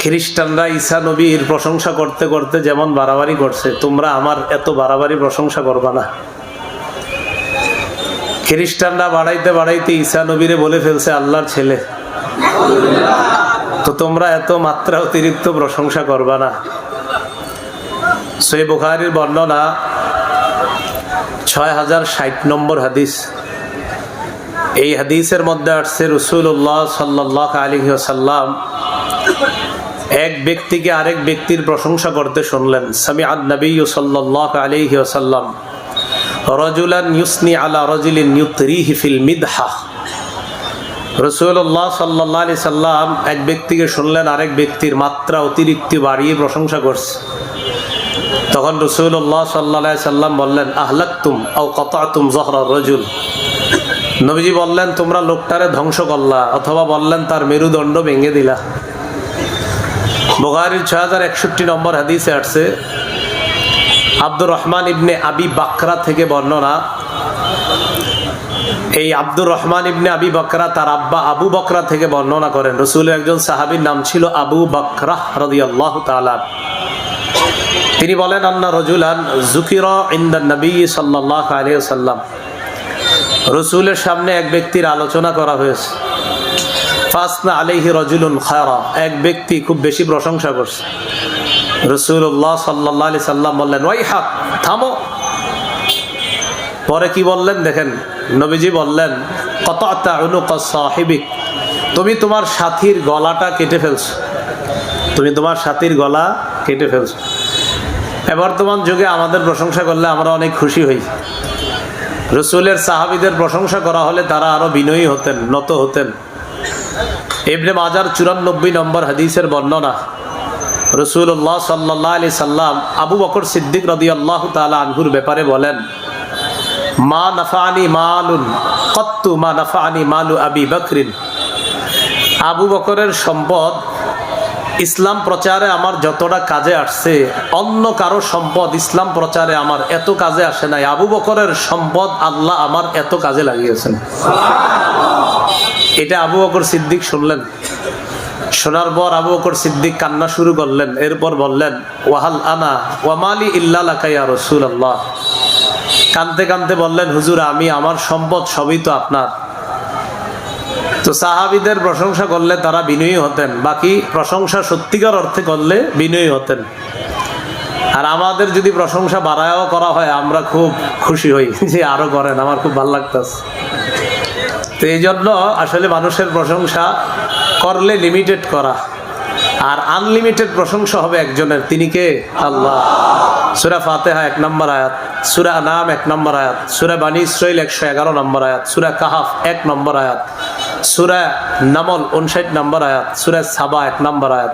খ্রিস্টানরা ঈসা নবীর প্রশংসা করতে করতে যেমন বাড়াবাড়ি করছে, তোমরা আমার এত বাড়াবাড়ি প্রশংসা করবা না। খ্রিস্টানরা বাড়াইতে বাড়াইতে ঈসা নবীরে বলে ফেলছে আল্লাহর ছেলে, তো তোমরা এত মাত্রা অতিরিক্ত প্রশংসা করবা না। সহিহ বুখারীর বর্ণনা 6060 নম্বর হাদিস। এই হাদিসের মধ্যে আসছে রাসূলুল্লাহ সাল্লাল্লাহু আলাইহি ওয়াসাল্লাম এক ব্যক্তিকে আরেক ব্যক্তির প্রশংসা করতে শুনলেন। সামিআন নবী সাল্লাল্লাহু আলাইহি ওয়াসাল্লাম রাজুলান ইউসনি আলা রাজুলিন ইউতরিহি ফিল মিদহা। রাসূলুল্লাহ সাল্লাল্লাহু আলাইহি সাল্লাম এক ব্যক্তিকে শুনলেন আরেক ব্যক্তির মাত্রা অতিরিক্ত বাড়িয়ে প্রশংসা করছে। তখন রাসূলুল্লাহ সাল্লাল্লাহু আলাইহি সাল্লাম বললেন, আহলাকতুম আও কাতাতুম যহরার রাজুল। নবীজি বললেন, তোমরা লোকটারে ধ্বংস করলা, অথবা বললেন তার মেরুদণ্ড ভেঙে দিলা। বুখারীর 6061 নম্বর হাদিসে আসছে, আব্দুর রহমান ইবনে আবি বাকরা থেকে বর্ণনা। এই আব্দুর রহমান ইবনে আবি বাকরা তার আব্বা আবু বকরা থেকে বর্ণনা করেন। রাসূলের একজন সাহাবীর নাম ছিল আবু বকরা রাদিয়াল্লাহু তাআলা। তিনি বলেন, আন্না রাজুলান যুকিরা ইনদান নবী সাল্লাল্লাহু আলাইহি ওয়াসাল্লাম। রাসূলের সামনে এক ব্যক্তির আলোচনা করা হয়েছে। ফাসনা আলাইহি রাজুলুন খায়রা, এক ব্যক্তি খুব বেশি প্রশংসা করছে। রাসূলুল্লাহ সাল্লাল্লাহু আলাইহি সাল্লাম বললেন, ওয়াইহাক, থামো। পরে কি বললেন দেখেন, নবীজি বললেন, কাতাতা উনুকা সাহিবিক, তুমি তোমার সাথীর গলাটা কেটে ফেলছো, তুমি তোমার সাথীর গলা কেটে ফেলছো। বর্তমান যুগে আমাদের প্রশংসা করলে আমরা অনেক খুশি হই। রাসূলের সাহাবীদের প্রশংসা করা হলে তারা আরো বিনয়ী হতেন, নত হতেন। ইবনে মাজার 94 নম্বর হাদিসের বর্ণনা। রাসূলুল্লাহ সাল্লাল্লাহু আলাইহি সাল্লাম আবু বকর সিদ্দিক রাদিয়াল্লাহু তাআলা আনহুর ব্যাপারে বলেন, মা নাফানি মালুন কত্তু মা নাফানি মালু আবি বকরিন। আবু বকরের সম্পদ ইসলাম প্রচারে আমার যতটা কাজে আসছে, অন্য কারো সম্পদ ইসলাম প্রচারে আমার এত কাজে আসে নাই। আবু বকরের সম্পদ আল্লাহ আমার এত কাজে লাগিয়েছেন। এটা আবু বকর সিদ্দিক শুনলেন। শোনার পর আবু বকর সিদ্দিক কান্না শুরু করলেন। এরপর বললেন, ওয়াহাল আনা ওয়া মালি ইল্লা লাকা ইয়া রাসূলুল্লাহ। কাঁদতে কাঁদতে বললেন, হুজুর, আমি, আমার সম্পদ সবই তো আপনার। তো সাহাবীদের প্রশংসা করলে তারা বিনয়ী হতেন, বাকি প্রশংসা সত্যিকার অর্থে করলে বিনয়ী হতেন। আর আমাদের যদি প্রশংসা বাড়ায়ও করা হয়, আমরা খুব খুশি হই যে আরো করেন, আমার খুব ভালো লাগতেছে। তো এই জন্য আসলে মানুষের প্রশংসা করলে লিমিটেড করা, আর আনলিমিটেড প্রশংসা হবে একজনের, তিনি কে? আল্লাহ। সূরা ফাতিহা 1 নম্বর আয়াত, সূরা আনাম 1 নম্বর আয়াত, সূরা বানী ইসরাঈল 111 নম্বর আয়াত, সূরা কাহাফ 1 নম্বর আয়াত, সূরা নামল 59 নম্বর আয়াত, সূরা সাবা 1 নম্বর আয়াত,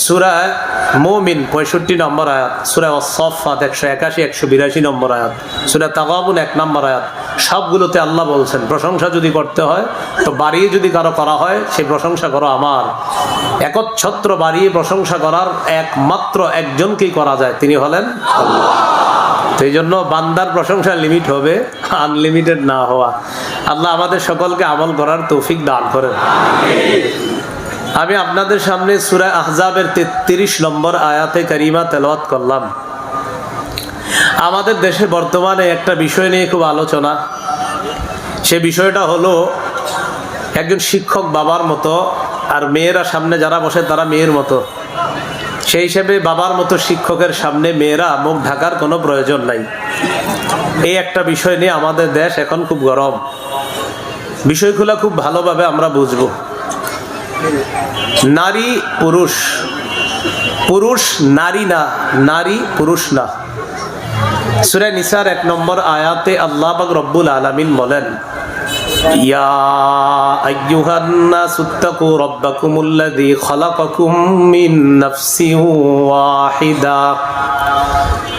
সূরা মুমিন 65 নম্বর আয়াত, সূরা আস-সাফফাত 181 182 নম্বর আয়াত, সূরা তাগাবুন 1 নম্বর আয়াত। সবগুলোতে আল্লাহ বলছেন প্রশংসা যদি করতে হয়, তো বাড়িয়ে যদি কারো করা হয়, সেই প্রশংসা করো আমার। একচ্ছত্র বাড়িয়ে প্রশংসা করার একমাত্র একজনকেই করা যায়, তিনি হলেন আল্লাহ। সেই জন্য বান্দার প্রশংসা লিমিট হবে, আনলিমিটেড না হওয়া। আল্লাহ আমাদের সকলকে আমল করার তৌফিক দান করেন। আমি আপনাদের সামনে সূরা আহজাবের 33 নম্বর আয়াতে কারিমা তেলাওয়াত করলাম। আমাদের দেশে বর্তমানে একটা বিষয় নিয়ে খুব আলোচনা। সে বিষয়টা হলো, একজন শিক্ষক বাবার মতো, আর মেয়েরা সামনে যারা বসে তারা মেয়ের মতো। সেই হিসেবে বাবার মতো শিক্ষকের সামনে মেয়েরা মুখ ঢাকার কোনো প্রয়োজন নাই। এই একটা বিষয় নিয়ে আমাদের দেশ এখন খুব গরম। বিষয়গুলো খুব ভালোভাবে আমরা বুঝবো। নারী পুরুষ, পুরুষ নারী না, নারী পুরুষ না। সূরা নিসার 1 নম্বর আয়াতে আল্লাহ পাক রব্বুল আলামিন বলেন, ইয়া আইয়ুহান নাসুত্তাকু রাব্বাকুমুল্লাযী খালাকাকুম মিন নাফসিন ওয়াহিদা।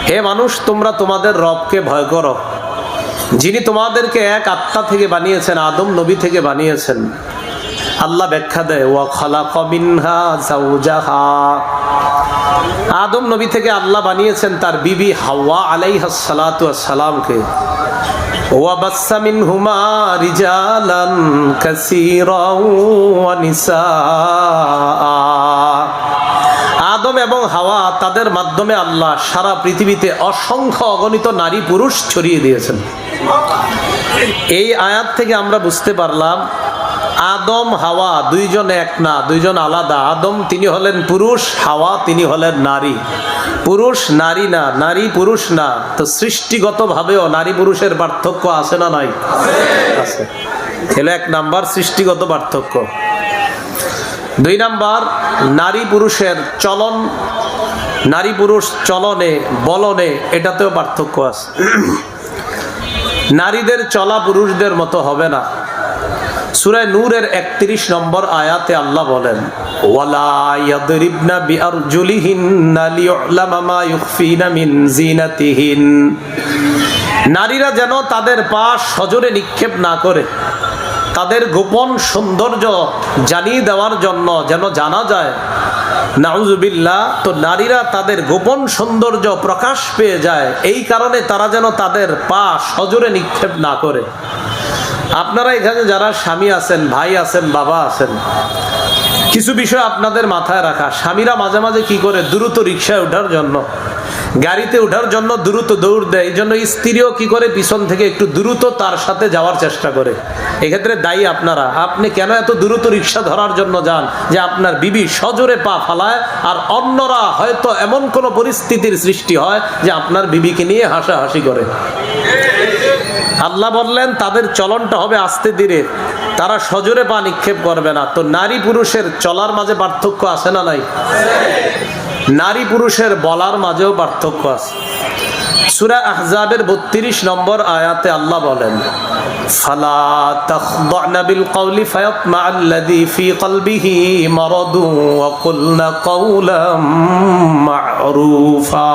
হে মানুষ, তোমরা তোমাদের রবকে ভয় করো, যিনি তোমাদেরকে এক আত্মা থেকে বানিয়েছেন, আদম নবী থেকে বানিয়েছেন। আল্লাহ ব্যাখ্যা দেয়, ওয়া খালাকা মিনহা যাওজাহা, আদম নবী থেকে আল্লাহ বানিয়েছেন তার বিবি হাওয়া আলাইহাস সালাতু ওয়াস সালামকে। ওয়া বাসসা মিনহুমা রিজালান কাসীরান ওয়া নিসাআ, আদম এবং হাওয়া তাদের মাধ্যমে আল্লাহ সারা পৃথিবীতে অসংখ্য অগণিত নারী পুরুষ ছড়িয়ে দিয়েছেন। এই আয়াত থেকে আমরা বুঝতে পারলাম আদম হাওয়া দুইজন এক না, দুইজন আলাদা। আদম তিনি হলেন পুরুষ, হাওয়া তিনি হলেন নারী। পুরুষ নারী না, নারী পুরুষ না। তো সৃষ্টিগত ভাবেও নারী পুরুষের পার্থক্য আছে না নাই? আছে। এলো এক নাম্বার সৃষ্টিগত পার্থক্য। দুই নাম্বার, নারী পুরুষের চলন, নারী পুরুষ চলনে বলনে এটাতেও পার্থক্য আছে। নারীদের চলা পুরুষদের মতো হবে না। সূরা নূরের 31 নম্বর আয়াতে আল্লাহ বলেন, ওয়ালা ইয়াদরিবনা বিআরজুলিহিন্না লিয়ুলামা মা ইউখফিনা মিন জিনাতিহিন, নারীরা যেন তাদের পা সজোরে নিক্ষেপ না করে, তাদের গোপন সৌন্দর্য জানিয়ে দেওয়ার জন্য যেন জানা যায়। নাউজুবিল্লাহ। তো নারীরা তাদের গোপন সৌন্দর্য প্রকাশ পেয়ে যায়, এই কারণে তারা যেন তাদের পা সজোরে নিক্ষেপ না করে। আপনারা এখানে যারা স্বামী আছেন, ভাই আছেন, বাবা আছেন, কিছু বিষয় আপনাদের মাথায় রাখা। স্বামীরা মাঝে মাঝে কি করে, দ্রুত রিক্সায় ওঠার জন্য, গাড়িতে ওঠার জন্য দ্রুত দৌড় দেয়। এই জন্য স্ত্রীও কি করে, পিছন থেকে একটু দ্রুত তার সাথে যাওয়ার চেষ্টা করে। এক্ষেত্রে দায়ী আপনারা। আপনি কেন এত দ্রুত রিক্সা ধরার জন্য যান যে আপনার বিবি সজোরে পা ফালায়, আর অন্যরা হয়তো এমন কোনো পরিস্থিতির সৃষ্টি হয় যে আপনার বিবিকে নিয়ে হাসাহাসি করে। আল্লাহ বললেন তাদের চলনটা হবে আস্তে ধীরে, তারা সজোরে পা নিক্ষেপ করবে না। তো নারী পুরুষের চলার মাঝে পার্থক্য আছে না নাই? নারী পুরুষের বলার মাঝেও পার্থক্য আছে। সূরা আহজাবের 32 নম্বর আয়াতে আল্লাহ বলেন, ফালা তাখদা'না বিল কওলি ফায়াতমা'আল্লাযী ফী কলবিহি মারাদুন ওয়া কুলনা কাওলাম মা'রুফা,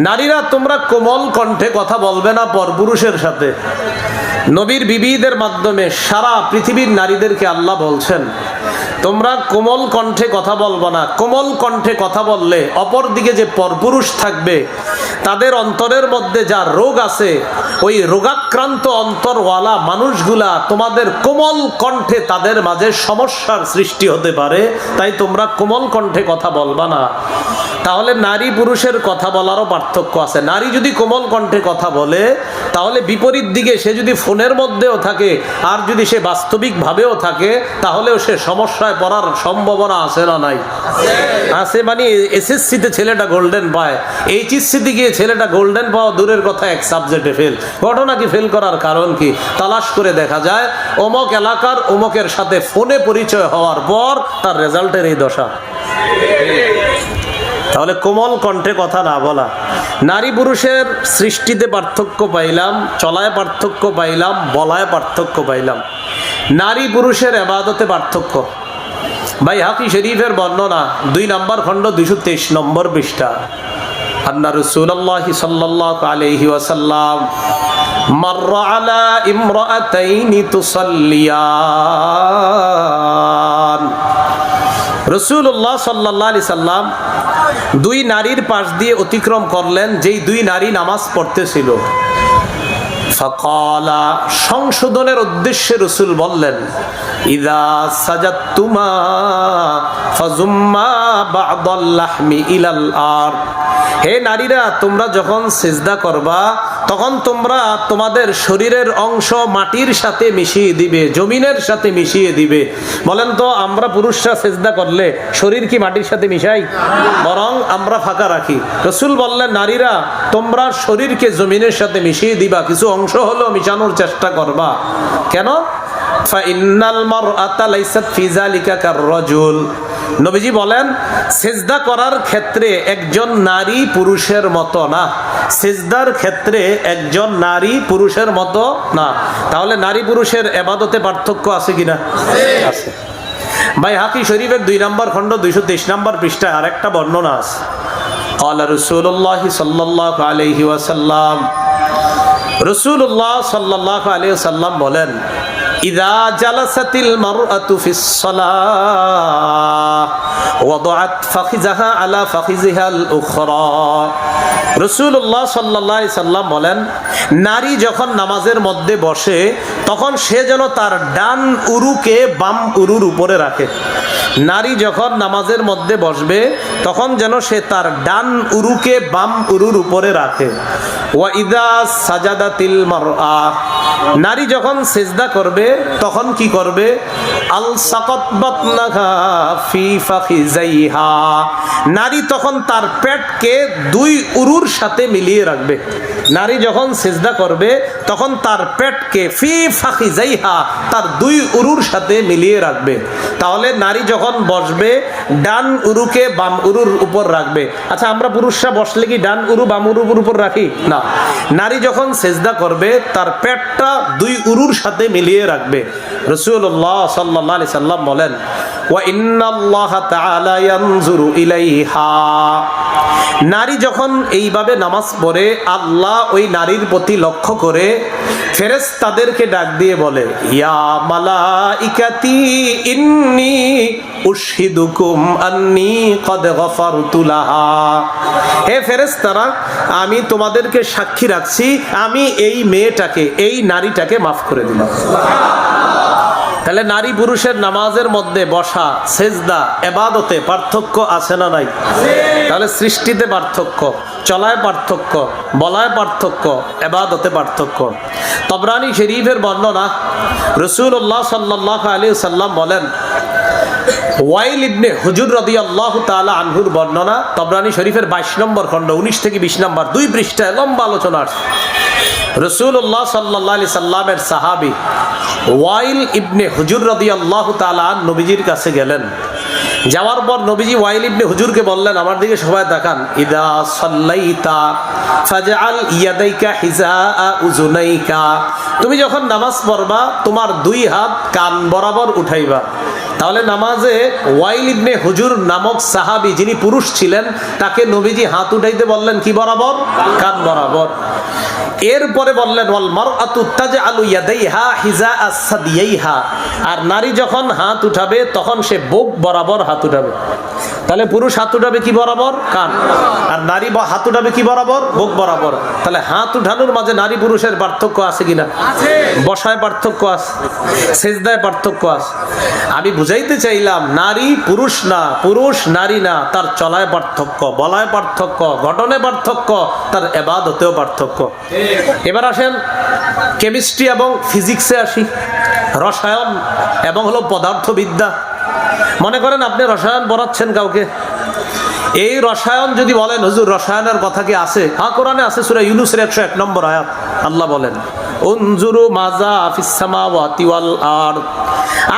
নারীরা তোমরা কোমল কণ্ঠে কথা বলবে না পরপুরুষের সাথে। নবীর বিবিদের মাধ্যমে সারা পৃথিবীর নারীদেরকে আল্লাহ বলছেন তোমরা কোমল কণ্ঠে কথা বলবো না। কোমল কণ্ঠে কথা বললে অপর দিকে যে পরপুরুষ থাকবে তাদের অন্তরের মধ্যে যা রোগ আছে, ওই রোগাক্রান্ত অন্তরওয়ালা মানুষগুলা তোমাদের কোমল কণ্ঠে তাদের মাঝে সমস্যার সৃষ্টি হতে পারে। তাই তোমরা কোমল কণ্ঠে কথা বলবা না। তাহলে নারী পুরুষের কথা বলারও পার্থক্য আছে। নারী যদি কোমল কণ্ঠে কথা বলে, তাহলে বিপরীত দিকে সে যদি ফোনের মধ্যেও থাকে আর যদি সে বাস্তবিক ভাবেও থাকে, তাহলেও সে সমস্যায় পড়ার সম্ভাবনা আছে না নাই? আছে। মানে এসএসসিতে ছেলেটা গোল্ডেন পায়, এইচএসসিতে গিয়ে ছেলেটা গোল্ডেন পাওয়া দূরের কথা, এক সাবজেক্টে ফেল। ঘটনা কি? ফেল করার কারণ কি? তালাশ করে দেখা যায় অমুক এলাকার অমুকের সাথে ফোনে পরিচয় হওয়ার পর তার রেজাল্টের এই দশা। তাহলে কোমল কণ্ঠে কথা না বলা। নারী পুরুষের সৃষ্টিতে পার্থক্য পাইলাম, চলায় পার্থক্য পাইলাম, বলায় পার্থক্য পাইলাম। নারী পুরুষের ইবাদতে পার্থক্য। বাইহাকি শরীফের বর্ণনা 2 নম্বর খণ্ড 223 নম্বর পৃষ্ঠা। আন্না রাসূলুল্লাহ সাল্লাল্লাহু আলাইহি ওয়াসাল্লাম মাররা আলা ইমরাআতাইনি তুসাল্লিয়ান, রাসূলুল্লাহ সাল্লাল্লাহু আলাইহি সাল্লাম 2 নারীর পাশ দিয়ে অতিক্রম করলেন, যেই 2 নারী নামাজ পড়তেছিল। ফাকালা, সংশোধনের উদ্দেশ্যে রাসূল বললেন, ইযা সাজাদতুমা ফাজুম্মা বা'দাল লাহমি ইলাল আরদ, হে নারীরা তোমরা যখন সিজদা করবা তখন তোমরা তোমাদের শরীরের অংশ মাটির সাথে মিশিয়ে দিবে, জমিনের সাথে মিশিয়ে দিবে। বলেন তো আমরা পুরুষরা সিজদা করলে শরীর কি মাটির সাথে মিশাই? বরং আমরা ফাঁকা রাখি। রাসূল বললেন নারীরা তোমরা শরীরকে জমিনের সাথে মিশিয়ে দিবা, কিছু অংশ হলো মিশানোর চেষ্টা করবা। কেন? ফাইন্নাল মারআতা লাইসাত ফি যালিকা কাররাজুল, নবীজি বলেন সিজদা করার ক্ষেত্রে একজন নারী পুরুষের মতো না। সিজদার ক্ষেত্রে একজন নারী পুরুষের মতো না। তাহলে নারী পুরুষের ইবাদতে পার্থক্য আছে কিনা? আছে। বাইহাকি শরীফের 2 নম্বর খণ্ড 223 নম্বর পৃষ্ঠায় আরেকটা বর্ণনা আছে। ক্বালা রাসূলুল্লাহ সাল্লাল্লাহু আলাইহি ওয়াসাল্লাম রাসূলুল্লাহ সাল্লাল্লাহু আলাইহি ওয়াসাল্লাম বলেন, ইযা জালাসাতিল মারআতু ফিস সালাহ ওয়াদাআত ফাখিজাহা আলা ফাখিজিহাল উখরা। রাসূলুল্লাহ সাল্লাল্লাহু আলাইহি সাল্লাম বলেন, নারী যখন নামাজের মধ্যে বসে তখন সে যেন তার ডান উরুকে বাম উরুর উপরে রাখে। নারী যখন নামাজের মধ্যে বসবে তখন যেন সে তার ডান উরুকে বাম উরুর উপরে রাখে। ওয়া ইযা সাজাদাতিল মারআ, নারী যখন সিজদা করবে তখন কি করবে? আল সাকাত বাতনাহা ফি ফাখিজাইহা, নারী তখন তার পেটকে দুই উরুর সাথে মিলিয়ে রাখবে। নারী যখন সিজদা করবে তখন তার পেটকে ফি ফাখিজাইহা, তার দুই উরুর সাথে মিলিয়ে রাখবে। তাহলে নারী যখন বসবে ডান উরুকে বাম উরুর উপর রাখবে। আচ্ছা, আমরা পুরুষরা বসলে কি ডান উরু বাম উরুর উপর রাখি না? নারী যখন সিজদা করবে তার পেটটা দুই উরুর সাথে মিলিয়ে রাখবে। রাসূলুল্লাহ সাল্লাল্লাহু আলাইহি সাল্লাম বলেন, ওয়া ইন্নাল্লাহা তাআলা ইয়ানজুরু ইলাইহা, নারী যখন এইভাবে নামাজ পড়ে আল্লাহ ওই নারীর প্রতি লক্ষ্য করে ফেরেশতাদেরকে ডাক দিয়ে বলে, ইয়া মালাইকাতি ইন্নী উশহিদুকুম আন্নী কদ গফারতু লাহা, হে ফেরেশতারা, আমি তোমাদেরকে সাক্ষী রাখছি আমি এই মেয়েটাকে, এই নারীটাকে মাফ করে দিলাম। তাহলে নারী পুরুষের নামাজের মধ্যে বসা, সেজদা, ইবাদতে পার্থক্য আছে না নাই? তাহলে সৃষ্টিতে পার্থক্য, চলায় পার্থক্য, বলায় পার্থক্য, ইবাদতে পার্থক্য। তবরানী শরীফের বর্ণনা, রাসূলুল্লাহ সাল্লাল্লাহু আলাইহি ওয়াসাল্লাম বলেন, ওয়াইল ইবনে হুজুর রাদিয়াল্লাহু তাআলা আনহুর বর্ণনা, তবরানী শরীফের 22 নম্বর খণ্ড 19 থেকে 20 নম্বর, 2 পৃষ্ঠায় লম্বা আলোচনা আছে। রাসূলুল্লাহ সাল্লাল্লাহু আলাইহি সাল্লামের সাহাবী ওয়াইল ইবনে হুজুর রাদিয়াল্লাহু তাআলা নবীজির কাছে গেলেন। যাওয়ার পর নবীজি ওয়াইল ইবনে হুজুরকে বললেন, আমার দিকে সবাই তাকান, ইদা সাল্লাইতা ফাজআল ইয়াদাইকা হিজাআ উযুনাইকা, তুমি যখন নামাজ পড়বা তোমার দুই হাত কান বরাবর উঠাইবা। তাহলে নামাজে ওয়াইল ইবনে হুজুর নামক সাহাবী, যিনি পুরুষ ছিলেন, তাকে নবীজি হাত উঠাইতে বললেন কি বরাবর? কান বরাবর। এরপরে বললেন, ওয়াল মারআতু তাজআলু ইয়াদাইহা হিজাআ সাদিয়াইহা, আর নারী যখন হাত উঠাবে তখন সে বুক বরাবর হাত উঠাবে। তাহলে পুরুষ হাত উঠাবে কি বরাবর? কান। আর নারী হাত উঠাবে কি বরাবর? বুক বরাবর। তাহলে হাত উঠানোর মাঝে নারী পুরুষের পার্থক্য আছে কিনা? বসায় পার্থক্য আছে, সেজদায় পার্থক্য আছে। আমি বুঝাইতে চাইলাম নারী পুরুষ না, পুরুষ নারী না, তার চলায় পার্থক্য, বলায় পার্থক্য, গঠনে পার্থক্য, তার ইবাদতেও পার্থক্য। এবার আসেন কেমিস্ট্রি এবং ফিজিক্সে আসি, রসায়ন এবং হলো পদার্থবিদ্যা। মনে করেন আপনি রসায়ন পড়াচ্ছেন কাউকে, এই রসায়ন যদি বলেন হুজুর রসায়নের কথা কি আছে? হ্যাঁ, কোরআনে আছে, সূরা ইউনূসের 101 নম্বর আয়াত। আল্লাহ বলেন, উনজুরু মাজা ফিস সামাওয়াতি ওয়াল আরদ,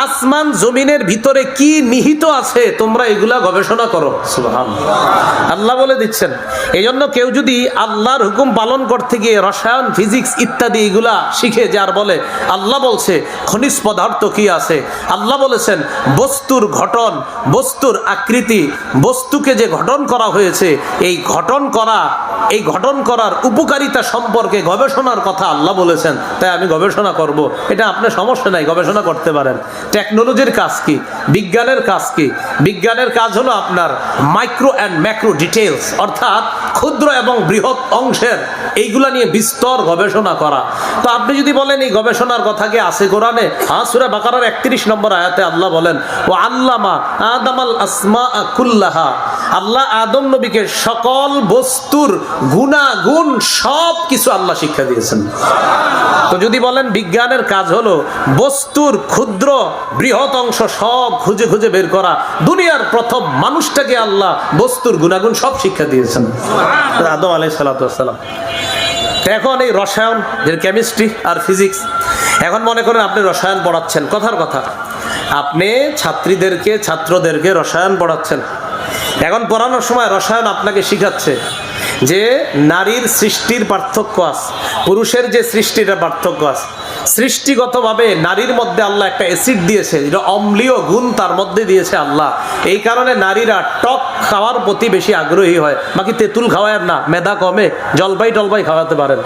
আসমান জমিনের ভিতরে কি নিহিত আছে তোমরা এগুলা গবেষণা করো। সুবহানাল্লাহ, আল্লাহ বলে দিচ্ছেন। এই জন্য কেউ যদি আল্লাহর হুকুম পালন করতে গিয়ে রসায়ন, ফিজিক্স ইত্যাদি এগুলা শিখে যার বলে আল্লাহ বলছে খনিজ পদার্থ কি আছে, আল্লাহ বলেছেন বস্তুর গঠন, বস্তুর আকৃতি, বস্তুকে যে গঠন করা হয়েছে, এই গঠন করার উপকারিতা সম্পর্কে গবেষণার কথা আল্লাহ বলেছেন, তাই আমি গবেষণা করব। এটা আপনার সমস্যা নাই, গবেষণা করতে পারেন। টেকনোলজির কাজ কি? বিজ্ঞানের কাজ কি? বিজ্ঞানের কাজ হলো আপনার মাইক্রো অ্যান্ড ম্যাক্রো ডিটেলস, অর্থাৎ ক্ষুদ্র এবং বৃহৎ অংশের এইগুলা নিয়ে বিস্তর গবেষণা করা। তো আপনি যদি বলেন এই গবেষণার কথা কি আছে কোরআনে? হ্যাঁ, সূরা বাকারার 31 নম্বর আয়াতে আল্লাহ বলেন, ও আল্লামা আদামাল আসমা কুল্লাহা, আল্লাহ আদম নবীকে সকল বস্তুর গুণাগুণ সব কিছু আল্লাহ শিক্ষা দিয়েছেন। তো যদি বলেন বিজ্ঞানের কাজ হলো বস্তুর ক্ষুদ্র বৃহৎ অংশ সব খুঁজে খুঁজে বের করা, দুনিয়ার প্রথম মানুষটাকে আল্লাহ বস্তুর গুণাগুণ সব শিক্ষা দিয়েছেন, আদম আলাইহিস সালাতু ওয়াস সালাম। এখন এই রসায়ন, যে কেমিস্ট্রি আর ফিজিক্স, এখন মনে করেন আপনি রসায়ন পড়াচ্ছেন, কথার কথা আপনি ছাত্রদেরকে রসায়ন পড়াচ্ছেন। এখন পড়ানোর সময় রসায়ন আপনাকে শিখাচ্ছে যে নারীর সৃষ্টির পার্থক্য আছে, পুরুষের যে সৃষ্টিটা পার্থক্য আছে। সৃষ্টিগতভাবে নারীর মধ্যে আল্লাহ একটা অ্যাসিড দিয়েছে, যেটা অম্লীয় গুণ তার মধ্যে দিয়েছে আল্লাহ। এই কারণে নারীরা টক খাওয়ার প্রতি বেশি আগ্রহী হয়। বাকি তেঁতুল খাওয়ায় না, মেধা কমে, জলপাই টলপাই খাওয়াতে পারেন,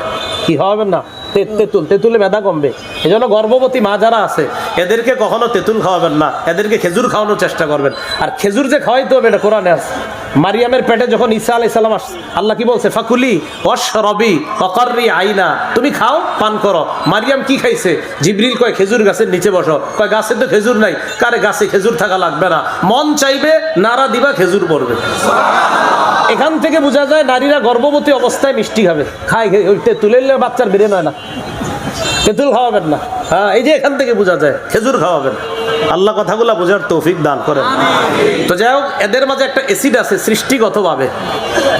কি খাওয়াবেন না, তেঁতুলে মেধা কমবে। এই জন্য গর্ভবতী মা যারা আছে এদেরকে কখনো তেঁতুল খাওয়াবেন না, এদেরকে খেজুর খাওয়ানোর চেষ্টা করবেন। আর খেজুর যে খাওয়াইতে হবে এটা কোরআনে আছে। মারিয়ামের পেটে যখন ঈসা আলাইহিস সালাম আসছে, আল্লাহ কি বলছে? ফাকুলি ওয়াশরাবি ওয়াকাররি আইনা, তুমি খাও পান করো। মারিয়াম কি খাইছে? জিবরিল কয় খেজুর গাছের নিচে বসো, কয় গাছে তো খেজুর নাই। কারে গাছে খেজুর থাকা লাগবে না, মন চাইবে নাড়া দিবা খেজুর পড়বে। এখান থেকে বোঝা যায় নারীরা গর্ভবতী অবস্থায় মিষ্টি খাবে, খায়। ওই তেঁতুলের বাচ্চার বেড়ে নয় না, তেঁতুল খাওয়াবেন না। হ্যাঁ, এই যে এখান থেকে বোঝা যায় খেজুর খাওয়াবেন। আল্লাহ কথাগুলা বোঝার তৌফিক দান করেন। তো যাই হোক, এদের মাঝে একটা অ্যাসিড আছে সৃষ্টিগতভাবে।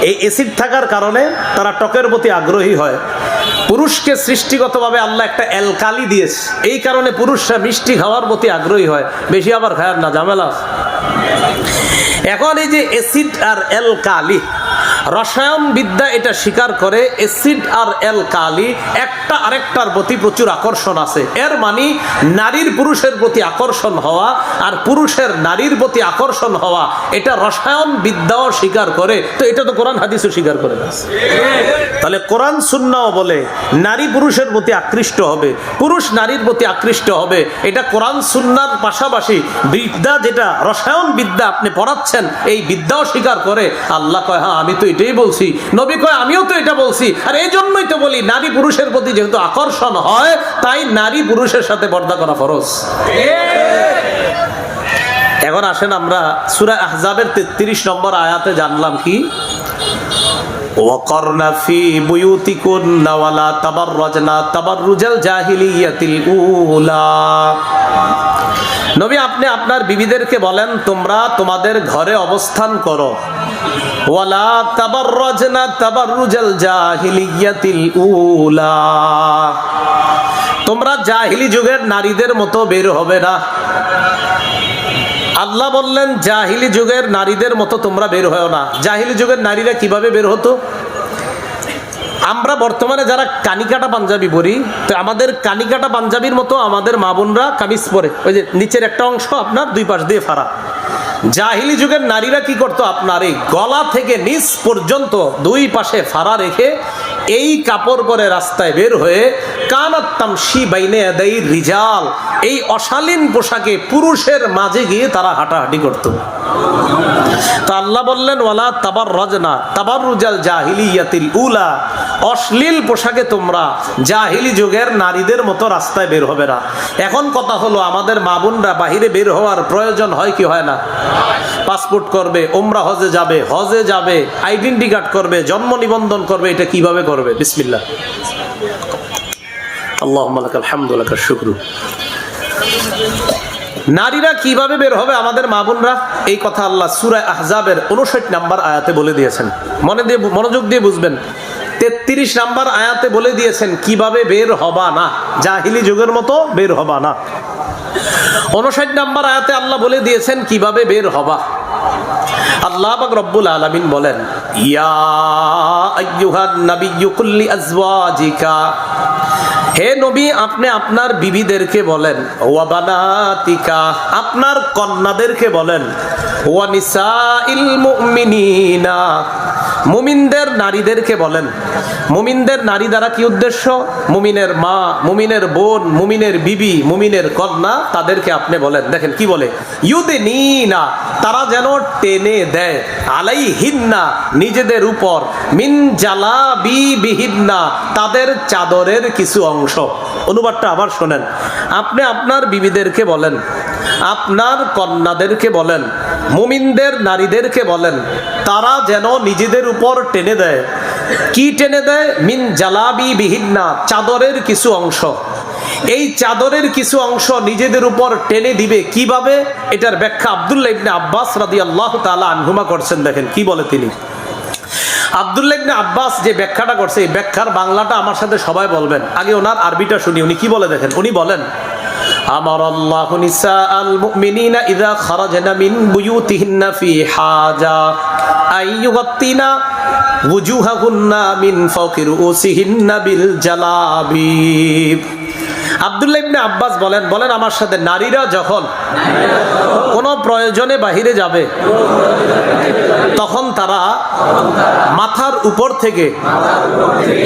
এই অ্যাসিড থাকার কারণে তারা টকের প্রতি আগ্রহী হয়। পুরুষকে সৃষ্টিগতভাবে আল্লাহ একটা অ্যালকালি দিয়েছে, এই কারণে পুরুষরা মিষ্টি খাওয়ার প্রতি আগ্রহী হয়। বেশি আবার খায় না, ঝামেলা। এখন এই যে অ্যাসিড আর অ্যালকালি, রসায়ন বিদ্যা এটা স্বীকার করে অ্যাসিড আর অ্যালকালি একটা আরেকটার প্রতি প্রচুর আকর্ষণ আছে। এর মানে নারীর পুরুষের প্রতি আকর্ষণ হওয়া আর পুরুষের নারীর প্রতি আকর্ষণ হওয়া, এটা রসায়ন বিদ্যাও স্বীকার করে। তো এটা তো কোরআন হাদিসও স্বীকার করে না। তাহলে কোরআন সুন্নাহও বলে নারী পুরুষের প্রতি আকৃষ্ট হবে, পুরুষ নারীর প্রতি আকৃষ্ট হবে। এটা কোরআন সুন্নাহর পাশাপাশি বিদ্যা, যেটা রসায়ন বিদ্যা আপনি পড়াচ্ছেন, এই বিদ্যাও স্বীকার করে। আল্লাহ কয় হ্যাঁ আমি তো এটাই বলছি, নবী কয় আমিও তো এটা বলছি। আর এই জন্যই তো বলি নারী পুরুষের প্রতি যেহেতু আকর্ষণ হয়, তাই নারী পুরুষের সাথে পর্দা করা ফরজ। এখন আসেন আমরা সূরা আহজাবের 33 নম্বর আয়াতে জানলাম কি? ওয়াকারনা ফি বুয়ুতিকুন্না ওয়ালা তাবাররাজনা তাবাররুজাল জাহিলিয়াতিল উলা। নবী আপনি আপনার বিবিদেরকে বলেন তোমরা তোমাদের ঘরে অবস্থান করো। ওয়ালা তাবাররাজনা তাবাররুজাল জাহিলিয়াতিল উলা, তোমরা জাহিলি যুগের নারীদের মতো বের হবে না। আল্লাহ বললেন জাহিলি যুগের নারীদের মতো তোমরা বের হও না। জাহিলি যুগের নারীরা কিভাবে বের হতো? আমরা বর্তমানে যারা কানিকাটা পাঞ্জাবি পরি, তো আমাদের কানিকাটা পাঞ্জাবির মতো আমাদের মা বোনরা কামিজ পরে, ওই যে নিচের একটা অংশ আপনার দুই পাশ দিয়ে ফাড়া। জাহিলি যুগের নারীরা কি করতো? আপনার এই গলা থেকে নিচ পর্যন্ত দুই পাশে ফাড়া রেখে এই কাপড় পরে রাস্তায় বের হয়ে কানাত তামশি বাইনে ইয়াদাই রিজাল, এই অশালীন পোশাকে পুরুষের মাঝে গিয়ে তারা হাঁটাহাঁটি করত। তো আল্লাহ বললেন ওয়ালা তাবাররাজনা তাবাররুজাল জাহিলিয়াতিল উলা, অশ্লীল পোশাকে তোমরা জাহিলি যুগের নারীদের মতো রাস্তায় বের হবে না। এখন কথা হলো আমাদের মা বোনরা বাহিরে বের হওয়ার প্রয়োজন হয় কি হয় না? পাসপোর্ট করবে, উমরা হজে যাবে, আইডেন্টি কার্ড করবে, জন্ম নিবন্ধন করবে, এটা কিভাবে করবে? বিসমিল্লাহ, আল্লাহুম্মা লাকাল হামদু ওয়া লাকাশ শুকরু। নারীরা কিভাবে বের হবে আমাদের মা বোনরা, এই কথা আল্লাহ সূরা আহজাবের 59 নম্বর আয়াতে বলে দিয়েছেন। মনোযোগ দিয়ে বুঝবেন। 33 নম্বর আয়াতে বলে দিয়েছেন কিভাবে বের হবা না, জাহিলি যুগের মতো বের হবা না। 59 নম্বর আয়াতে আল্লাহ বলে দিয়েছেন কিভাবে বের হবা। আল্লাহ পাক রব্বুল আলামিন বলেন, ইয়া আইয়ুহান নাবিয়্যু কুল্লি আজওয়াজিকা, হে নবী আপনি আপনার বিবিদেরকে বলেন, ওয়া বানাতিকা, আপনার কন্যাদেরকে বলেন, ওয়া নিসাইল মুমিনিনা, মুমিনদের নারীদেরকে বলেন। মুমিনদের নারী দ্বারা কি উদ্দেশ্য? মুমিনের মা, মুমিনের বোন, মুমিনের বিবি, মুমিনের কন্যা, তাদেরকে আপনি বলেন। দেখেন কি বলে, ইউদিনিনা, তারা যেন টেনে দেয়, আলাইহিন্না, নিজেদের উপর, মিন জালাবিবিহিন্না, তাদের চাদরের কিছু অংশ। অনুবাদটা আবার শোনেন। আপনি আপনার বিবিদেরকে বলেন, আপনার কন্যাদেরকে বলেন, মুমিনদের নারীদেরকে বলেন, তারা যেন নিজেদের উপর টেনে দেয়। কি টেনে দেয়? মিন জালাবিবিহিন্না, চাদরের কিছু অংশ। এই চাদরের কিছু অংশ নিজেদের উপর টেনে দিবে কিভাবে? এটার ব্যাখ্যা আব্দুল্লাহ ইবনে আব্বাস রাদিয়াল্লাহু তাআলা আনহুমা করছেন। দেখেন কি বলে তিনি। আব্দুল্লাহ ইবনে আব্বাস যে ব্যাখ্যাটা করছে, এই ব্যাখ্যার বাংলাটা আমার সাথে সবাই বলবেন। আগে ওনার আরবিটা শুনি, উনি কি বলে দেখেন। উনি বলেন, আমারাল্লাহু নিসাআল মুমিনিনা ইযা খারাজনা মিন বুয়ুতিহিন্না ফি হাজা আইয়ুগাত্তিনা ওয়ুজুহাহুন্না মিন ফাওকি রুউসিহিন্না বিল জালাবিব। আব্দুল্লাহ ইবনে আব্বাস বলেন আমার সাথে, নারীরা যখন কোনো প্রয়োজনে বাহিরে যাবে তখন তারা মাথার উপর থেকে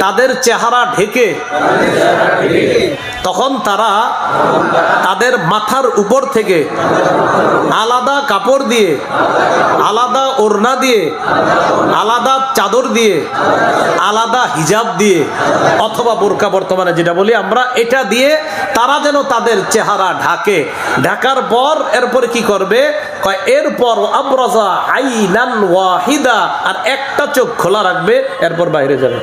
তাদের চেহারা ঢেকে, তখন তারা তাদের মাথার উপর থেকে আলাদা কাপড় দিয়ে, আলাদা ওড়না দিয়ে, আলাদা চাদর দিয়ে, আলাদা হিজাব দিয়ে অথবা বোরকা বর্তমানে যেটা বলি আমরা, এটা দিয়ে তারা যেন তাদের চেহারা ঢাকে। ঢাকার পর এরপরে কি করবে? এরপর আবরাজা আইনান ওয়াহিদা, আর একটা চোখ খোলা রাখবে, এরপর বাইরে যাবে।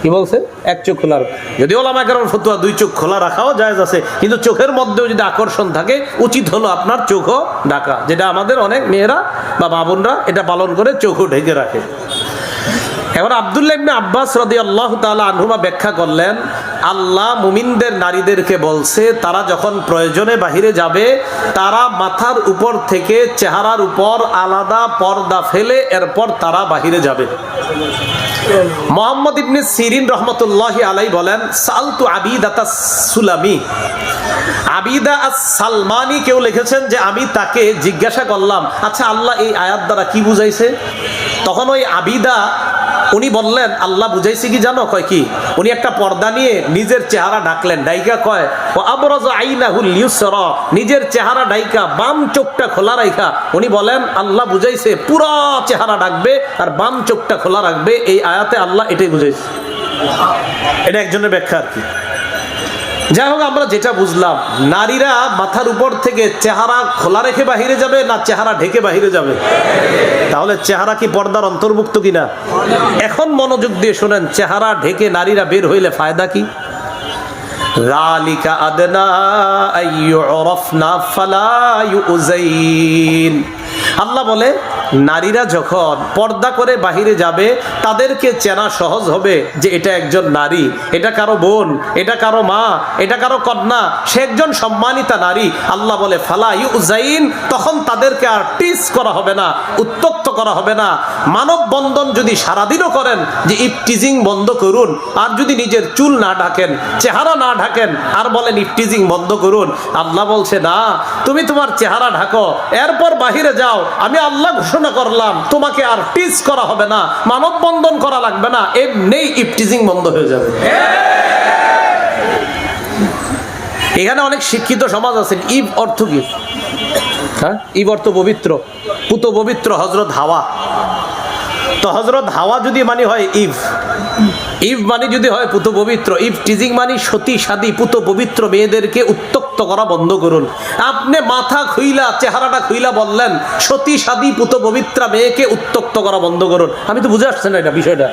কি বলছে? এক চোখ খোলা। যদি ওলামা কেরামের ফতোয়া দুই চোখ খোলা রাখাও জায়েজ আছে, কিন্তু চোখের মধ্যেও যদি আকর্ষণ থাকে উচিত হলো আপনার চোখও ঢাকা, যেটা আমাদের অনেক মেয়েরা বা বাবনরা এটা পালন করে, চোখও ঢেকে রাখে। এবার আব্দুল্লাহ ইবনে আব্বাস রাদিয়াল্লাহু তাআলা আনহুমা ব্যাখ্যা করলেন, আল্লাহ মুমিনদের নারীদেরকে বলছে তারা যখন প্রয়োজনে বাহিরে যাবে তারা মাথার উপর থেকে চেহারার উপর আলাদা পর্দা ফেলে এরপর তারা বাহিরে যাবে। মুহাম্মদ ইবনে সিরিন রাহমাতুল্লাহি আলাইহি বলেন, সালতু আবিদাতা সুলামি, আবিদা আস-সালমানি কেউ লিখেছেন যে আমি তাকে জিজ্ঞাসা করলাম, আচ্ছা আল্লাহ এই আয়াত দ্বারা কি বুঝাইছে? তখন ওই আবিদা উনি বললেন, আল্লাহ বুঝাইছে কি জানো? কয় কি? উনি একটা পর্দা নিয়ে নিজের চেহারা ঢাকলেন, ডাইকা কয় ও আবরাজা আইনাহুল ইউসরা, নিজের চেহারা ডাইকা বাম চোখটা খোলা রাখা। উনি বলেন আল্লাহ বুঝাইছে পুরো চেহারা ঢাকবে আর বাম চোখটা খোলা রাখবে, এই আয়াতে আল্লাহ এটাই বুঝাইছে। এটা একজনের ব্যাখ্যা আর কি। যাই হোক, আমরা যেটা বুঝলাম, নারীরা মাথার উপর থেকে চেহারা খোলা রেখে বাহিরে যাবে না চেহারা ঢেকে বাহিরে যাবে? তাহলে চেহারা কি পর্দার অন্তর্ভুক্ত কিনা? এখন মনোযোগ দিয়ে শোনেন, চেহারা ঢেকে নারীরা বের হইলে ফায়দা কি? যালিকা আদনা আইয়ুরাফনা ফালা ইউযাইন। আল্লাহ বলে নারীরা যখন পর্দা করে বাহিরে যাবে তাদেরকে চেনা সহজ হবে যে এটা একজন নারী, এটা কারো বোন, এটা কারো মা, এটা কারো কন্যা, সে একজন সম্মানিতা নারী। আল্লাহ বলে ফালা ইউযাইন, তখন তাদেরকে আর টিস করা হবে না, উত্তক্ত করা হবে না। মানব বন্ধন যদি সারাদিনও করেন যে ইফটিজিং বন্ধ করুন, আর যদি নিজের চুল না ঢাকেন, চেহারা না ঢাকেন, আর বলেন ইফটিজিং বন্ধ করুন, আল্লাহ বলছে না, তুমি তোমার চেহারা ঢাকো, এরপর বাহিরে যাও, আমি আল্লাহ ঘোষণা করলাম তোমাকে আর টিজ করা হবে না, মানব বন্ধন করা লাগবে না, এমনি ইফটিজিং বন্ধ হয়ে যাবে। এখানে অনেক শিক্ষিত সমাজ আছেন। ইব অর্থ কি? হ্যাঁ, ইব অর্থ পবিত্র, পুত পবিত্র হযরত হাওয়া। তো হযরত হাওয়া যদি মানে হয় ইভ, ইভ মানে যদি হয় পুত পবিত্র, ইভ টিজিং মানে সতী সাদী পুত পবিত্র মেয়েদেরকে উত্তক্ত করা বন্ধ করুন। আপনি মাথা খুইলা চেহারাটা খুইলা বললেন সতী সাদী পুত পবিত্রা মেয়েকে উত্তক্ত করা বন্ধ করুন। আমি তো বুঝে আসছে না এটা বিষয়টা।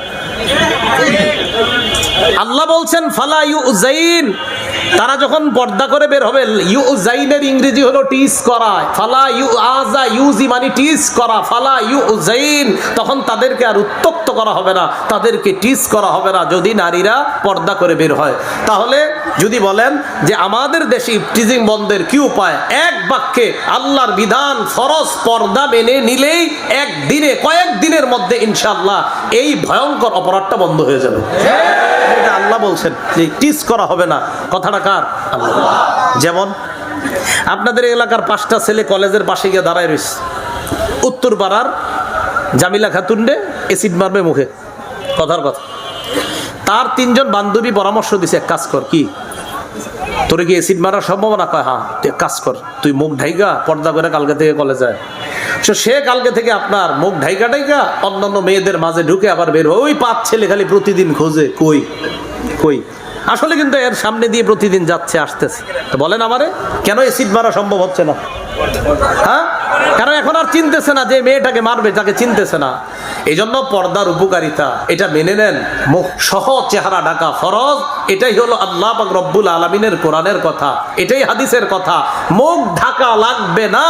আল্লাহ বলছেন ফালা ইউযাইন, তারা যখন পর্দা করে বের হবে, ইউযাইনের ইংরেজি হলো টিজ করা, ফালা ইউআযা ইউজি মানে টিজ করা, ফালা ইউযাইন, তখন তাদেরকে আর উত্তক্ত করা হবে না, তাদেরকে টিজ করা হবে না যদি নারীরা পর্দা করে বের হয়। তাহলে যদি বলেন যে আমাদের দেশে টিজিং বন্ধের কি উপায়, এক বাক্যে আল্লাহর বিধান ফরজ পর্দা মেনে নিলেই একদিনে, কয়েকদিনের মধ্যে ইনশাআল্লাহ এই ভয়ঙ্কর অপরাধটা বন্ধ হয়ে যাবে। এটা আল্লাহ বলছেন যে টিজ করা হবে না। কথাটা কার? আল্লাহ। যেমন আপনাদের এলাকার 5টা ছেলে কলেজের পাশে গিয়ে দাঁড়ায় রয়েছে, উত্তর পাড়ার জামিলা খাতুনরে এসিড মারবে মুখে, কথার কথা। তার 3জন বান্ধবী পরামর্শ দিছে, এক কাজ কর, কি তোরে কি এসিড মারার সম্ভাবনা? কয় হ্যাঁ। তুই কাজ কর, তুই মুখ ঢাইকা পর্দা করে কালকে থেকে কলেজ যায়। সে কালকে থেকে আপনার মুখ ঢাইকা ঢাইকা অন্যান্য মেয়েদের মাঝে ঢুকে আবার বের হয়। ওই 5 ছেলে খালি প্রতিদিন খোঁজে কই কই, আসলে কিন্তু এর সামনে দিয়ে প্রতিদিন যাচ্ছে আসতেছে। তো বলেন আমারে কেন এসিড মারা সম্ভব হচ্ছে না? হ্যাঁ, কারণ এখন আর চিনতেছে না যে মেয়েটাকে মারবে, তাকে চিনতেছে না। এই জন্য পর্দার উপকারিতা এটা মেনে নেন, মুখ সহ চেহারা ঢাকা ফরজ। এটাই হলো আল্লাহ পাক রব্বুল আলামিনের কোরআনের কথা, এটাই হাদিসের কথা। মুখ ঢাকা লাগবে না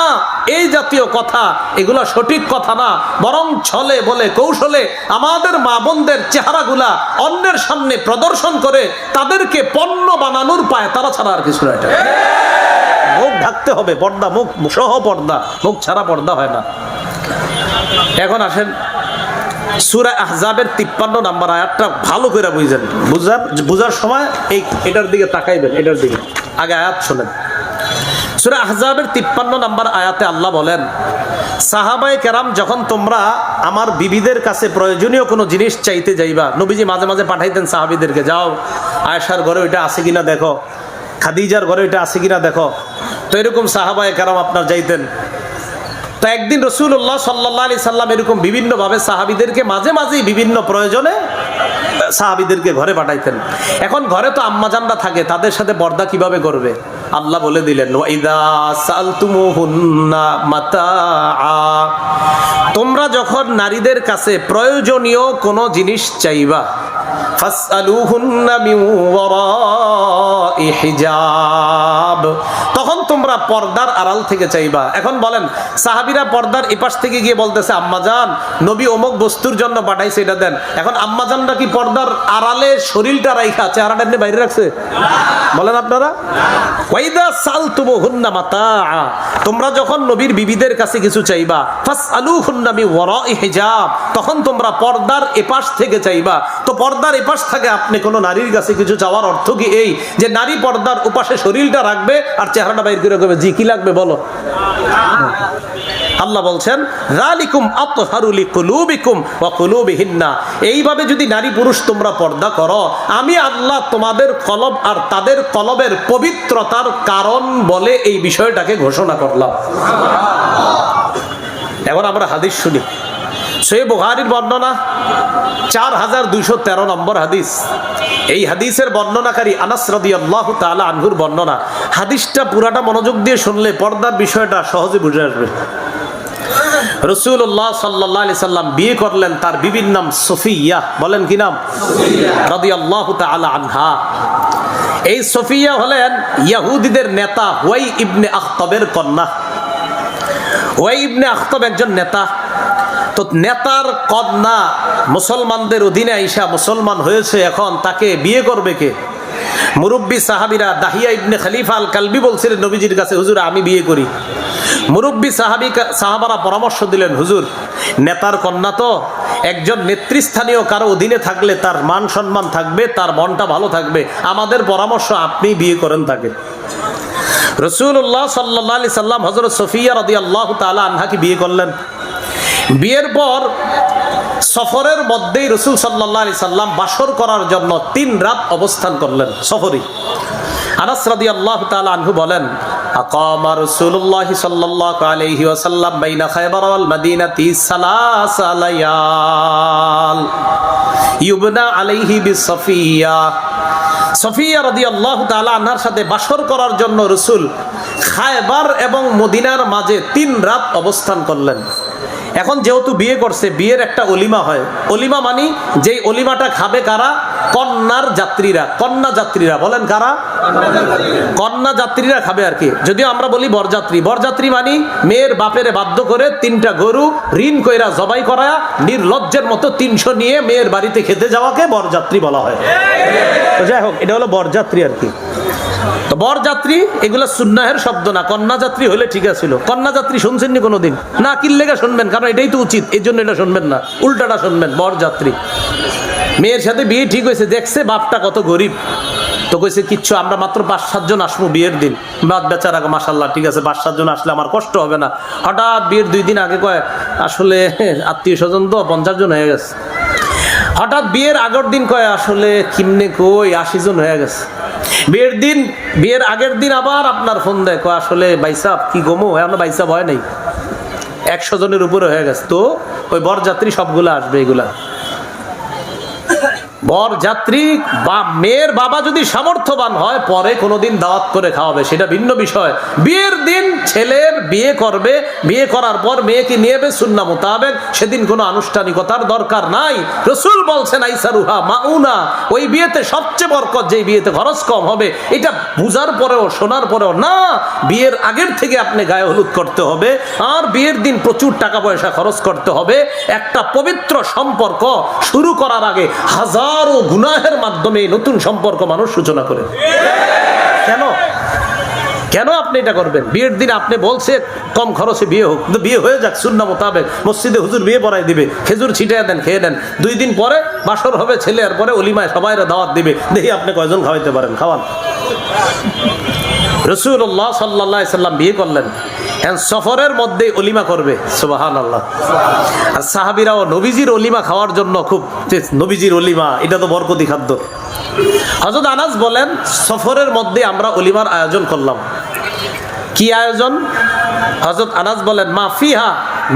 এই জাতীয় কথা, এগুলা সঠিক কথা না, বরং ছলে বলে কৌশলে আমাদের মা বোনদের চেহারাগুলা অন্যের সামনে প্রদর্শন করে তাদেরকে পণ্য বানানোর পায়, তারা ছাড়া আর কিছু না। এটা মুখ ঢাকতে হবে, পর্দা, মুখ সহ পর্দা, মুখ ছাড়া পর্দা হয় না। এখন আসেন সূরা আহজাবের 53 নম্বর আয়াতটা ভালো করে বুঝেন। বুঝার সময় এটার দিকে তাকাইবেন, এটার দিকে আগে আয়াত শোনেন। সূরা আহজাবের 53 নম্বর আয়াতে আল্লাহ বলেন, সাহাবায়ে কেরাম যখন তোমরা আমার বিবিদের কাছে প্রয়োজনীয় কোনো জিনিস চাইতে যাইবা, নবীজি মাঝে মাঝে পাঠাইতেন সাহাবীদেরকে, যাও আয়েশার ঘরে ওইটা আছে কিনা দেখো, খাদিজার ঘরে ওইটা আছে কিনা দেখো। তো এরকম সাহাবায়ে কেরাম আপনার যাইতেন। তো একদিন রাসূলুল্লাহ সাল্লাল্লাহু আলাইহি সাল্লাম এরকম বিভিন্নভাবে সাহাবীদেরকে মাঝে মাঝেই বিভিন্ন প্রয়োজনে সাহাবীদেরকে ঘরে পাঠাইতেন। এখন ঘরে তো আম্মাজানরা থাকে, তাদের সাথে পর্দা কিভাবে করবে? আল্লাহ বলে দিলেন, ওয়াইদা সালতুমুহুন্না মাতাআ, তোমরা যখন নারীদের কাছে প্রয়োজনীয় কোনো জিনিস চাইবা, ফাসআলুহুন্না মিন ওয়ারাই হিজাব, তখন তোমরা পর্দার আড়াল থেকে চাইবা। এখন বলেন, সাহাবীরা পর্দার এপাশ থেকে গিয়ে বলতেছে, আম্মাজান নবী অমুক বস্তুর জন্য পাঠাইছে, এটা দেন। এখন আম্মাজানরা কি পর্দার আড়ালে শরীরটা রাইখা চেহারাটা এমনি বাইরে রাখছে? বলেন আপনারা। ওয়াইদা সালতুমুহুন্না মাতাআ, তোমরা যখন নবীর বিবিদের কাছে কিছু চাইবা, ফাসআলুহুন্না মিন ওয়ারাই হিজাব, তখন তোমরা পর্দার এপাশ থেকে চাইবা। তো পর্দার এপাশ থেকে আপনি কোনো নারীর কাছে কিছু চাওয়ার অর্থ কি এই যে নারী পর্দার উপাশে শরীরটা রাখবে আর চেহারাটা বাইর করে কবে জি কি লাগবে বলো? আল্লাহ বলছেন, যালিকুম আতহারু লিকুলুবিকুম ওয়া কুলুবিহিন্না, এইভাবে যদি নারী পুরুষ তোমরা পর্দা করো, আমি আল্লাহ তোমাদের কলব আর তাদের কলবের পবিত্রতার কারণ বলে এই বিষয়টাকে ঘোষণা করলাম। এখন আমরা হাদিস শুনি। সহিহ বুখারীর বর্ণনা 4213 নম্বর হাদিস। এই হাদিসের বর্ণনাকারী আনাস রাদিয়াল্লাহু তাআলা আনহুর বর্ণনা। হাদিসটা পুরাটা মনোযোগ দিয়ে শুনলে পর্দার বিষয়টা সহজে বুঝে আসবে। রাসূলুল্লাহ সাল্লাল্লাহু আলাইহি সাল্লাম বিয়ে করলেন, তার বিবির নাম সফিয়া। বলেন কি নাম? রাদিয়াল্লাহু তাআলা আনহা। এই সফিয়া হলেন ইহুদিদের নেতা হুয়াই ইবনে আখতাবের কন্যা। হুয়াই ইবনে আখতাব একজন নেতা। তো নেতার কন্যা মুসলমানদের অধীনে আইসা মুসলমান হয়েছে, এখন তাকে বিয়ে করবে কে? মুরব্বী সাহাবীরা দাহিয়া ইবনে খলিফা আল কালবি বলছিলেন নবীজির কাছে, হুজুর আমি বিয়ে করি। মুরব্বী সাহাবারা পরামর্শ দিলেন, হুজুর নেতার কন্যা তো, একজন নেতৃস্থানীয় কারো অধীনে থাকলে তার মান সম্মান থাকবে, তার মনটা ভালো থাকবে, আমাদের পরামর্শ আপনি বিয়ে করেন তাকে। রাসূলুল্লাহ সাল্লাল্লাহু আলাইহি সাল্লাম হযরত সফিয়া রাদিয়াল্লাহু তাআলা আনহাকে বিয়ে করলেন। বিয়ের পর সফরের মধ্যেই রাসূল সাল্লাল্লাহু আলাইহি সাল্লাম বাসর করার জন্য 3 রাত অবস্থান করলেন সফরে। আনাস রাদিয়াল্লাহু তাআলা আনহু বলেন, আকামা রাসূলুল্লাহ সাল্লাল্লাহু আলাইহি ওয়াসাল্লাম বাইনা খায়বার ওয়াল মাদিনাতি সালাসা লায়াল ইউবনা আলাইহি বিসফিয়া। সফিয়া রাদিয়াল্লাহু তাআলা আনহার সাথে বাসর করার জন্য রাসূল খায়বার এবং মদিনার মাঝে 3 রাত অবস্থান করলেন। এখন যেহেতু বিয়ে করছে, বিয়ের একটা অলিমা হয়। অলিমা মানি যেই অলিমাটা খাবে কারা? কন্যার যাত্রীরা, কন্যা যাত্রীরা। বলেন কারা? কন্যা যাত্রীরা খাবে আর কি। যদিও আমরা বলি বরযাত্রী। বরযাত্রী মানি মেয়ের বাপেরে বাধ্য করে 3টা গরু ঋণ কইরা জবাই করা নির্লজ্জের মতো 300 নিয়ে মেয়ের বাড়িতে খেতে যাওয়াকে বরযাত্রী বলা হয়। তো যাই হোক, এটা হলো বরযাত্রী আর কি। তো বরযাত্রী এগুলো সুন্নাহের শব্দ না। কন্যা যাত্রী হলে ঠিক আছিল। কন্যা যাত্রী শুনছেননি কোনোদিন? না, কিল্লেগা শুনবেন, কারণ এটাই তো উচিত, এই জন্য এটা শুনবেন না, উল্টাটা শুনবেন। বরযাত্রী মেয়ের সাথে বিয়ে ঠিক হয়েছে, দেখছে বাপটা কত গরিব, তো কইছে কিচ্ছু, আমরা মাত্র 5-7 জন আসবো বিয়ের দিন। বাদ বেচারা মাশাআল্লাহ ঠিক আছে, 5-7 জন আসলে আমার কষ্ট হবে না। হঠাৎ বিয়ের 2 দিন আগে কয় আসলে আত্মীয় স্বজন তো 50 জন হয়ে গেছে। হঠাৎ বিয়ের আগের দিন কয় আসলে কিমনে কই 80 জন হয়ে গেছে। বিয়ের আগের দিন আবার আপনার ফোন দেয়, কয় আসলে বাইসাব কি গমো, এখন বাইসাব হয় নাই, 100 জনের উপরে হয়ে গেছে। তো ওই বরযাত্রী সবগুলো আসবে। এগুলা বরযাত্রী বা মেয়ের বাবা যদি সামর্থ্যবান হয় পরে কোনোদিন দাওয়াত করে খাওয়াবে, সেটা ভিন্ন বিষয়। বিয়ের দিন ছেলের বিয়ে করবে, বিয়ে করার পর মেয়েকে নিয়ে যাবে সুন্নাহ মোতাবেক, সেদিন কোনো আনুষ্ঠানিকতার দরকার নাই। রাসূল বলছেন আইসারুহা মাউনা, ওই বিয়েতে সবচেয়ে বরকত যেই বিয়েতে খরচ কম হবে। এটা বুঝার পরেও শোনার পরেও না, বিয়ের আগের থেকে আপনি গায়ে হলুদ করতে হবে, আর বিয়ের দিন প্রচুর টাকা পয়সা খরচ করতে হবে। একটা পবিত্র সম্পর্ক শুরু করার আগে হাজারো গুনাহের মাধ্যমে নতুন সম্পর্ক মানুষ সূচনা করে। কেন? কেন আপনি এটা করবেন? বিয়ের দিন আপনি বলছে কম খরচে বিয়ে হোক, কিন্তু বিয়ে হয়ে যাক সুন্নাহ মোতাবেক, মসজিদে হুজুর বিয়ে পড়াই দিবে, খেজুর ছিটিয়ে দেন, খেয়ে নেন। 2 দিন পরে বাসর হবে ছেলে, আর পরে অলিমায় সবাইরা দাওয়াত দিবে, দেখি আপনি কয়জন খাওয়াইতে পারেন, খাওয়ান। রাসূলুল্লাহ সাল্লাল্লাহু আলাইহি সাল্লাম বিয়ে করলেন, সফরের মধ্যে অলিমা করবে, সুবহানাল্লাহ। আর সাহাবীরাও নবীজির অলিমা খাওয়ার জন্য খুব, নবীজির অলিমা এটা তো বরকতি খাদ্য। হযরত আনাস বলেন, সফরের মধ্যে আমরা অলিমার আয়োজন করলাম। কি আয়োজন? হযরত আনাস বলেন, মা ফিহা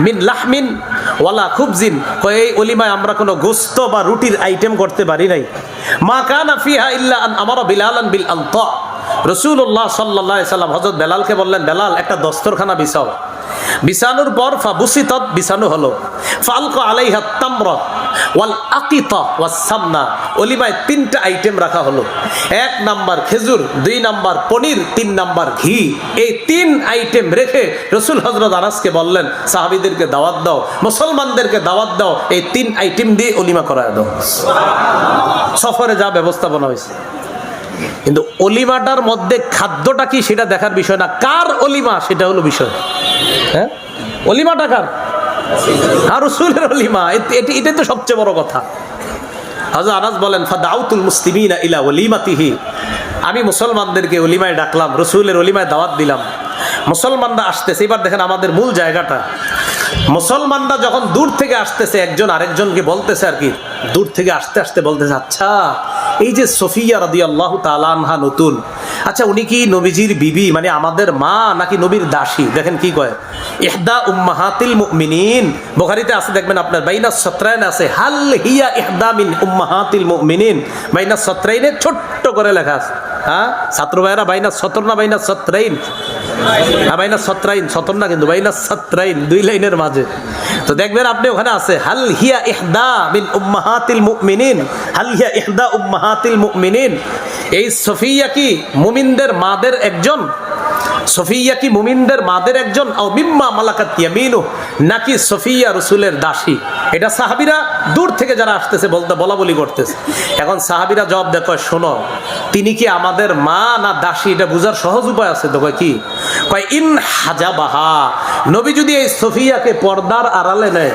মিন লাহমিন ওয়ালা খুবজিন, এই অলিমায় আমরা কোনো গোশত বা রুটির আইটেম করতে পারি নাই। মা কানা ফিহা ইল্লা আন আমারা বিলালান বিল আলতা, রাসূলুল্লাহ সাল্লাল্লাহু আলাইহি সাল্লাম হযরত বেলালকে বললেন, বেলাল একটা দস্তরখানা বিছাও। বিছানোর পর ফাবুসিতাত, বিছানো হলো। ফালকা আলাইহা তামরা ওয়াল আকিতা ওয়াস সামনা, অলিমায় 3টা আইটেম রাখা হলো। 1 নাম্বার খেজুর, 2 নাম্বার পনির, 3 নাম্বার ঘি। এই 3 আইটেম রেখে রাসূল হযরত আনাসকে বললেন, সাহাবীদেরকে দাওয়াত দাও, মুসলমানদেরকে দাওয়াত দাও, এই 3 আইটেম দিয়ে অলিমা করায় দাও। সফরে যা ব্যবস্থাপনা হয়েছে, কিন্তু অলিমাটার মধ্যে খাদ্যটা কি সেটা দেখার বিষয় না, কার অলিমা সেটা হলো বিষয়। হ্যাঁ, অলিমাটা কার? আর রাসূলের অলিমা, এটাই তো সবচেয়ে বড় কথা। হযরত আনাস বলেন, ফাদাউতুল মুসলিমিনা ইলা ওয়ালিমাতিহি, আমি মুসলমানদেরকে অলিমায় ডাকলাম, রাসূলের অলিমায় দাওয়াত দিলাম। মুসলমানরা আসতেছে, এবার দেখেন আমাদের মূল জায়গাটা, মুসলমানরা যখন দূর থেকে আসতেছে, একজন আরেকজনকে বলতেছে, আর কি দূর থেকে আসতে আসতে বলতেছে, আচ্ছা এই যে সফিয়া রাদিয়াল্লাহু তাআলা আনহা নতুন, আচ্ছা উনি কি নবীজির বিবি, মানে আমাদের মা, নাকি নবীর দাসী? দেখেন কি কয়, ইহদা উম্মাহাতিল মুমিনিন, বুখারীতে আছে দেখবেন আপনার, বাইনা সত্রাইন আছে, হাল হিয়া ইহদা মিন উম্মাহাতিল মুমিনিন, বাইনা সত্রাইনে ছোট্ট করে লেখা আছে। হ্যাঁ ছাত্র ভাইরা, বাইনা সতর না বাইনা সত্রাইন? বাইনা সত্রাইন, সতর না কিন্তু, বাইনা সত্রাইন, 2 লাইনের মাঝে। তো দেখবেন আপনি ওখানে আছে, হাল হিয়া ইহদা মিন উম্মাহাতিল মুমিনিন, হাল হিয়া ইহদা উম্মাহাতিল মুমিনিন। এই সফিয়া কি মুমিনদের মাদের একজন? সফিয়া কি মুমিনদের মাদের একজন? আও মিম্মা মালাকাত ইয়ামিনু, নাকি সফিয়া রাসূলের দাসী? এটা সাহাবীরা দূর থেকে যারা আসতেছে বলা বলি করতেছে। এখন সাহাবীরা জবাব দেয়, শোনো, তিনি কি আমাদের মা না দাসী? এটা বোঝার সহজ উপায় আছে। তো কি কয়, ইন হাজাবাহা, নবী যদি এই সফিয়াকে পর্দার আড়ালে নেয়,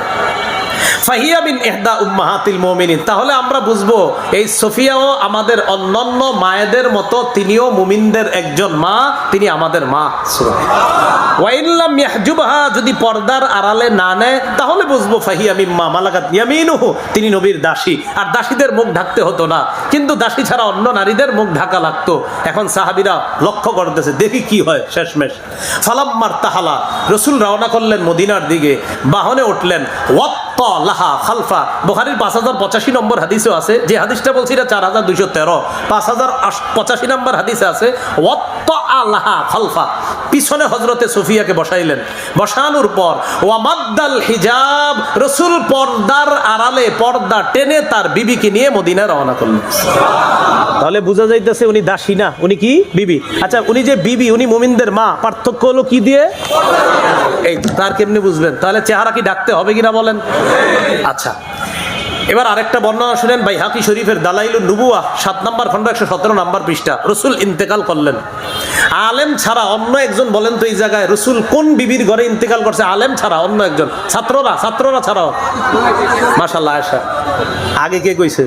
ফাহিয়া মিন ইহদা উম্মাহাতিল মুমিনিন, তাহলে আমরা বুঝবো এই সফিয়াও আমাদের অন্যান্য মায়েদের মতো, তিনিও মুমিনদের একজন মা, তিনি আমাদের মা। ওয়া ইল্লাম ইয়াহজুবহা, যদি পর্দার আড়ালে না নেয়, তাহলে বুঝবো ফাহিয়া মিম্মা মালাকাত ইয়ামিনুহু, তিনি নবীর দাসী। আর দাসীদের মুখ ঢাকতে হতো না, কিন্তু দাসী ছাড়া অন্য নারীদের মুখ ঢাকা লাগতো। এখন সাহাবীরা লক্ষ্য করতেছে, দেখি কি হয় শেষমেশ। ফালাম্মার তাহালা, রাসূল রওনা করলেন মদিনার দিকে, বাহনে উঠলেন। লাহা খালফা, বুখারীর 5085 নম্বর হাদিসও আছে, যে হাদিসটা বলছি এটা 4213, 5085 নম্বর হাদিসে আছে, লাহা খালফা, পিছনে হযরতে সফিয়াকে বসাইলেন। বসানোর পর ওয়ামাদ্দাল হিজাব, রাসূল পর্দার আড়ালে পর্দা টেনে তার বিবিকে নিয়ে মদিনায় রওনা করলেন। তাহলে বোঝা যাইতেছে উনি দাসী না, উনি কি বিবি। আচ্ছা উনি যে বিবি, উনি মুমিনদের মা, পার্থক্য হলো কি দিয়ে? এই তার কেমনে বুঝবেন? তাহলে চেহারা কি ডাকতে হবে কিনা বলেন? আচ্ছা, এবার আরেকটা বর্ণনা শুনেন, বাইহাকি শরীফের দালাইলুন নুবুওয়া 7 নম্বর খণ্ড 117 নম্বর পৃষ্ঠা। রাসূল ইন্তেকাল করলেন, আলেম ছাড়া অন্য একজন, বলেন তো এই জায়গায় রাসূল কোন বিবির ঘরে ইন্তেকাল করছে? আলেম ছাড়া অন্য একজন, ছাত্ররা ছাড়াও। মাশাআল্লাহ, আয়েশা আগে কে কইছে?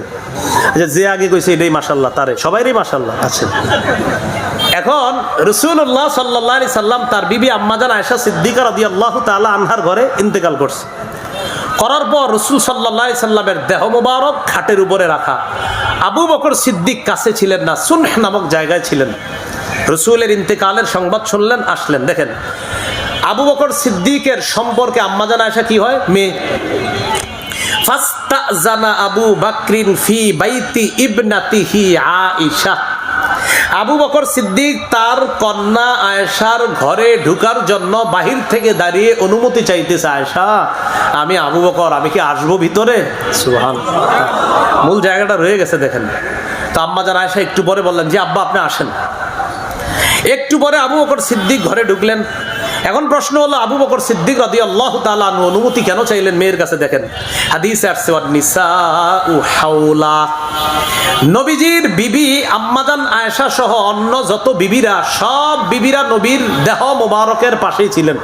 যে আগে কইছে এটাই মাশাআল্লাহ, তারে সবাইরই মাশাআল্লাহ আছে। এখন রাসূলুল্লাহ সাল্লাল্লাহু আলাইহি সাল্লাম তার বিবি আম্মাজান আয়েশা সিদ্দিকা রাদিয়াল্লাহু তাআলা আনহার ঘরে ইন্তেকাল করছে। করার পর রাসূল সাল্লাল্লাহু আলাইহি সাল্লামের দেহ মোবারক খাটের উপরে রাখা। আবু বকর সিদ্দিক কাছে ছিলেন না, সুনহ নামক জায়গায় ছিলেন। রাসূলের ইন্তেকালের সংবাদ শুনলেন, আসলেন। দেখেন আবু বকর সিদ্দিকের সম্পর্কে আম্মাজান আয়েশা কি হয়? মেয়ে। ফাস্তাজানা আবু বকরিন ফি বাইতি ইবনাতিহি আয়েশা, আবু বকর সিদ্দিক তার কন্যা আয়েশার ঘরে ঢুকার জন্য বাহির থেকে দাঁড়িয়ে অনুমতি চাইতেছে। আয়েশা, আমি আবু বকর, আমি কি আসবো ভিতরে? সুবহানাল্লাহ, মূল জায়গাটা রয়ে গেছে। দেখেন তো আম্মাজান আয়েশা একটু পরে বললেন যে আব্বা আপনি আসেন। একটু পরে আবু বকর সিদ্দিক ঘরে ঢুকলেন। এখন প্রশ্ন হলো, আবু বকর সিদ্দিক রাদিয়াল্লাহু তাআলা আনহু অনুমতি কেন চাইলেন মেয়ের কাছে? দেখেন হাদিসে আসছে নিসাউ হাওলা, নবীজির বিবি আম্মাজান আয়েশা সহ অন্য যত বিবিরা, সব বিবিরা নবীর দেহ মোবারকের পাশেই ছিলেন।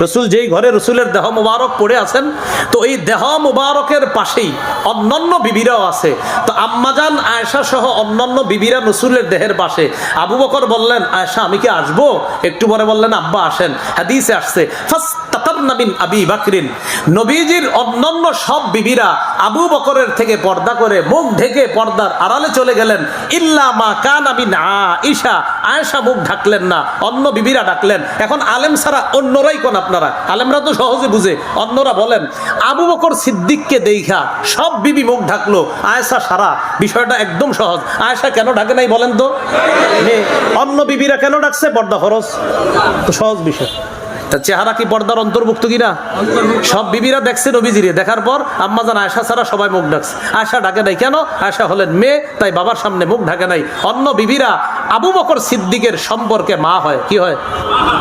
রসুল যেই ঘরে রসুলের দেহ মুবারক পড়ে আছেন, তো এই দেহ মুবারকের পাশেই অন্যান্য বিবিরাও আছে। তো আম্মাজান আয়েশা সহ অন্যান্য বিবিরা রসুলের দেহের পাশে। আবু বকর বললেন, আয়েশা আমি কি আসবো? একটু পরে বললেন, আব্বা আসেন। হাদিসে আসছে ফাস্তাতারনা মিন আবি বকরিন, নবীজির অন্যান্য সব বিবিরা আবু বকরের থেকে পর্দা করে মুখ ঢেকে পর্দার আড়ালে চলে গেলেন। ইল্লা মা কানা মিন আয়েশা, আয়েশা মুখ ঢাকলেন না, অন্য বিবিরা ডাকলেন। এখন আলেম ছাড়া অন্যরাই কোন? আপনারা আলেমরা তো সহজে বুঝে, অন্যরা বলেন আবু বকর সিদ্দিককে দেখা সব বিবি মুখ ঢাকলো, আয়েশা সারা। বিষয়টা একদম সহজ। আয়েশা কেন ঢাকে নাই বলেন তো? অন্য বিবিরা কেন ডাকছে? পর্দা ফরজ, তো সহজ বিষয়। তার চেহারা কি পর্দার অন্তর্ভুক্ত কিনা? সব বিবিরা দেখছে নবীজিরে, দেখার পর আম্মাজান আয়েশা ছাড়া সবাই মুখ ডাকছে, আয়েশা ডাকে নাই কেন? আয়েশা হলেন মেয়ে, তাই বাবার সামনে মুখ ঢাকে নাই। অন্য বিবিরা আবু বকর সিদ্দিকের সম্পর্কে মা হয়, কি হয়?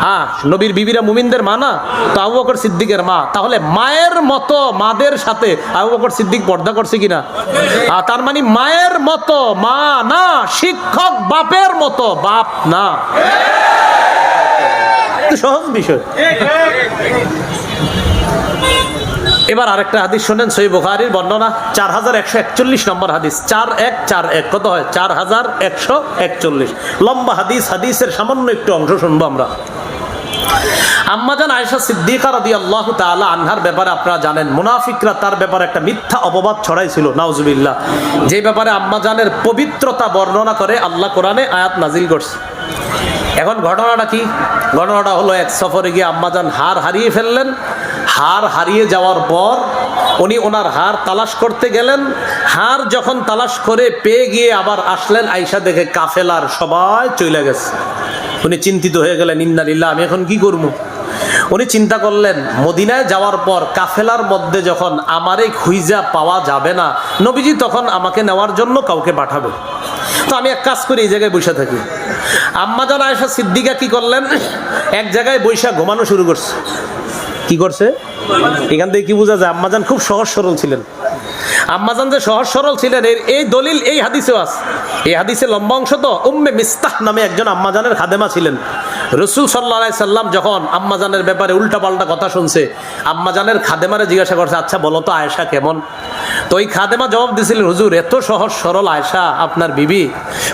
হ্যাঁ, নবীর বিবিরা মুমিনদের মা না, তো আবু বকর সিদ্দিকের মা। তাহলে মায়ের মতো মাদের সাথে আবু বকর সিদ্দিক পর্দা করছে কিনা? তার মানে মায়ের মতো মা না, শিক্ষক বাপের মতো বাপ না। সহজ বিষয়। এবার আরেকটা হাদিস শোনেন, সহিহ বুখারীর বর্ণনা 4141 নম্বর হাদিস। 4141 কত হয়? 4141 লম্বা হাদিস। হাদিসের সামান্য একটু অংশ শুনবো আমরা। আম্মাজান আয়েশা সিদ্দিকা রাদিয়াল্লাহু তাআলা আনহার ব্যাপারে আপনারা জানেন, মুনাফিকরা তার ব্যাপারে একটা মিথ্যা অপবাদ ছড়াইছিল, নাউজুবিল্লাহ, যে ব্যাপারে আম্মাজানের পবিত্রতা বর্ণনা করে আল্লাহ কোরআনে আয়াত নাজিল করছে। এখন ঘটনাটা কি? ঘটনাটা হলো, এক সফরে গিয়ে আম্মাজান হার হারিয়ে ফেললেন। হার হারিয়ে যাওয়ার পর উনি ওনার হার তালাশ করতে গেলেন। হার যখন তালাশ করে পেয়ে গিয়ে আবার আসলেন, আয়েশা দেখে কাফেলার সবাই চলে গেছে। উনি চিন্তিত হয়ে গেলেন, ইন্না লিল্লাহ, আমি এখন কি করব? উনি চিন্তা করলেন, মদিনায় যাওয়ার পর কাফেলার মধ্যে যখন আমারে খুঁজা পাওয়া যাবে না, নবীজি তখন আমাকে নেওয়ার জন্য কাউকে পাঠাবে। তো আমি এক কাজ করি, এই জায়গায় বসে থাকি। আম্মাজান আয়েশা সিদ্দিকা কি করলেন? এক জায়গায় বৈশা ঘুমানো শুরু করছে। কি করছে? এখান থেকে কি বোঝা যায়? আম্মাজান খুব সহজ সরল ছিলেন। আম্মাজান যে সহজ সরল ছিলেন, এই দলিল এই হাদিসেও আছে। এই হাদিসে লম্বা অংশ তো। উম্মে মিস্তাহ নামে একজন আম্মাজানের খাদেমা ছিলেন। রসুল সাল্লাল্লাহু আলাইহি সাল্লাম যখন আম্মাজানের ব্যাপারে উল্টাপাল্টা কথা শুনছে, আম্মাজানের খাদেমারে জিজ্ঞাসা করছে, আচ্ছা বলো তো আয়েশা কেমন? তো ওই খাদেমা জবাব দিয়েছিলেন, হুজুর এত সহজ সরল আয়েশা আপনার বিবি।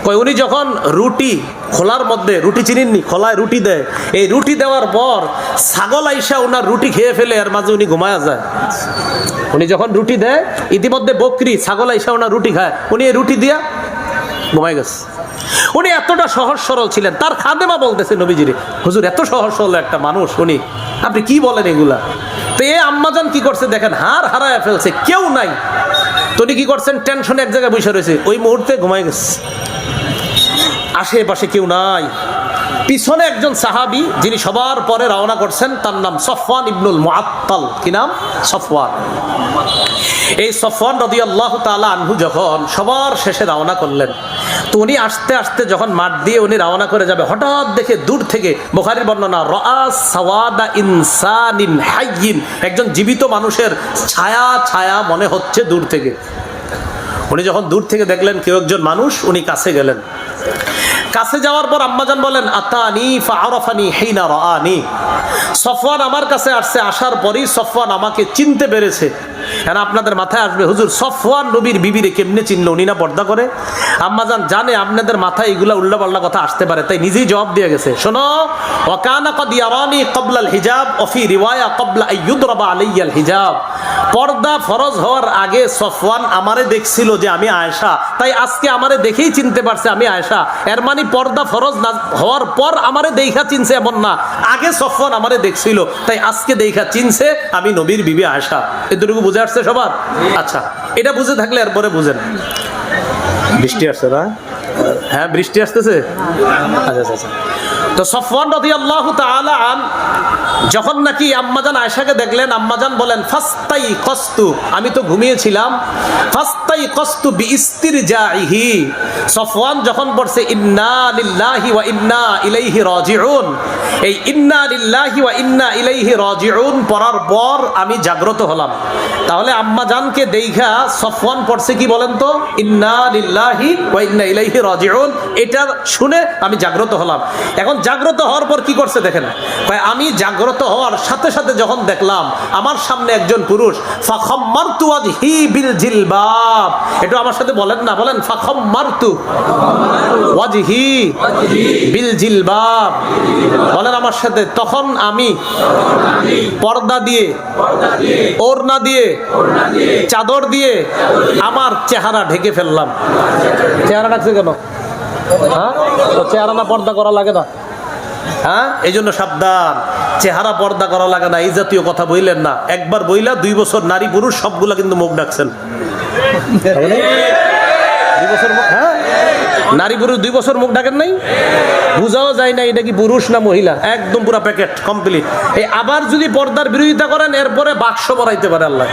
কই উনি যখন রুটি খোলার মধ্যে, রুটি চিনিননি, খোলায় রুটি দেয়, এই রুটি দেওয়ার পর ছাগল আয়েশা ওনার রুটি খেয়ে ফেলে, এর মাঝে উনি ঘুমায়া যায়। উনি যখন রুটি দেয়, ইতিমধ্যে বকরি ছাগল আয়েশা ওনার রুটি খায়, উনি এই রুটি দিয়া ঘুমাই গেছে। উনি এতটা সহজ সরল ছিলেন। তার খাদেমা বলতেছে নবীজিরে, হুজুর এত সহজ সরল একটা মানুষ উনি, আপনি কি বলেন এগুলা? তো এ আম্মাজান কি করছে দেখেন, হার হারায় ফেলছে, কেউ নাই। তো উনি কি করছেন? টেনশনে এক জায়গায় বসে রয়েছে, ওই মুহূর্তে ঘুমাই গেছে। আশেপাশে কেউ নাই। পিছনে একজন সাহাবী, যিনি সবার পরে রওনা করছেন, তার নাম সফওয়ান ইবনুল মুআত্তাল। কি নাম? সফওয়ান। এই সফওয়ান রাদিয়াল্লাহু তাআলা আনহু যখন সবার শেষে রওনা করলেন, তো উনি আস্তে আস্তে যখন মাঠ দিয়ে উনি রওনা করে যাবে, হঠাৎ দেখে দূর থেকে, বুখারীর বর্ণনা, রাআস সাওয়াদা ইনসানিন হাইয়িন, একজন জীবিত মানুষের ছায়া ছায়া মনে হচ্ছে দূর থেকে। উনি যখন দূর থেকে দেখলেন কেউ একজন মানুষ, উনি কাছে গেলেন। কাছে যাওয়ার পর আম্মাজান বলেন, আতানি ফাআরাফানি হিনা রাআনি, সফওয়ান আমার কাছে আসছে, আসার পরই সফওয়ান আমাকে চিনতে পেরেছে। এখন আপনাদের মাথায় আসবে, হুজুর সফওয়ান নবীর বিবিরে কেমনে চিনলো? উনি না পর্দা করে? আম্মাজান জানে আপনাদের মাথায় এগুলা উল্টাপাল্টা কথা আসতে পারে, তাই নিজেই জবাব দিয়ে গেছে, শোনো, ওয়া কানা ক্বাদ ইয়ারানি ক্বাবলা আল হিজাব ওয়া ফি রিওয়ায়া ক্বাবলা আন ইউদরাবা আলাইয়া আল হিজাব। পর্দা ফরজ হওয়ার আগে সফওয়ান আমারে দেখছিল যে আমি আয়েশা, তাই আজকে আমারে দেখেই চিনতে পারছে আমি আয়েশা। এর মানে পর্দা ফরজ না হওয়ার পর আমারে দেখা চিনছে এমন না, আগে সফওয়ান আমারে দেখছিল, তাই আজকে দেখা চিনছে আমি নবীর বিবি আয়েশা। এতটুকু বুঝে আসছে সবার? আচ্ছা, এটা বুঝে থাকলে এরপরে বুঝেন। বৃষ্টি আসছে না? হ্যাঁ, বৃষ্টি আসতেছে। আচ্ছা আচ্ছা। তো সফওয়ান রাদিয়াল্লাহু তাআলা আন যখন নাকি আম্মাজান আয়েশাকে দেখলেন, আম্মাজান বলেন ফাস্তাই কস্তু, আমি তো ঘুমিয়েছিলাম। ফাস্তাই কস্তু বিইস্তিরজাইহি, সফওয়ান যখন পড়ছে ইন্না লিল্লাহি ওয়া ইন্না ইলাইহি রাজিউন, এই ইন্না লিল্লাহি ওয়া ইন্না ইলাইহি রাজিউন পড়ার পর আমি জাগ্রত হলাম। তাহলে আম্মাজানকে দেইখা সফওয়ান পড়ছে কি বলেন তো, ইন্না লিল্লাহি ওয়া ইন্না ইলাইহি রাজিউন, এটা শুনে আমি জাগ্রত হলাম। এখন জাগ্রত হওয়ার পর কি করছে দেখেন, আমি জাগ্রত হওয়ার সাথে সাথে যখন দেখলাম আমার সামনে একজন পুরুষ, ফাখাম্মারতু ওয়াজহি বিল জিলবাব, এটা আমার সাথে বলেন না, বলেন ফাখাম্মারতু ওয়াজহি বিল জিলবাব, বলেন আমার সাথে। তখন আমি পর্দা দিয়ে, ওড়না দিয়ে, চাদর দিয়ে আমার চেহারা ঢেকে ফেললাম। চেহারা ঢাকছে কেন? হ্যাঁ, চেহারা না পর্দা করা লাগে না? হ্যাঁ, এই জন্য সাবধান, চেহারা পর্দা করা লাগে না এই জাতীয় কথা বইলেন না। একবার বইলা 2 বছর নারী পুরুষ সবগুলা কিন্তু মুখ ডাকছেন। 2 বছর, হ্যাঁ, নারী পুরুষ 2 বছর মুখ ডাকেন নাই, বুঝাও যায় না এটা কি পুরুষ না মহিলা, একদম পুরো প্যাকেট কমপ্লিট। এই আবার যদি পর্দার বিরোধিতা করেন এরপরে বাক্স বড়াইতে পারে আল্লাহ।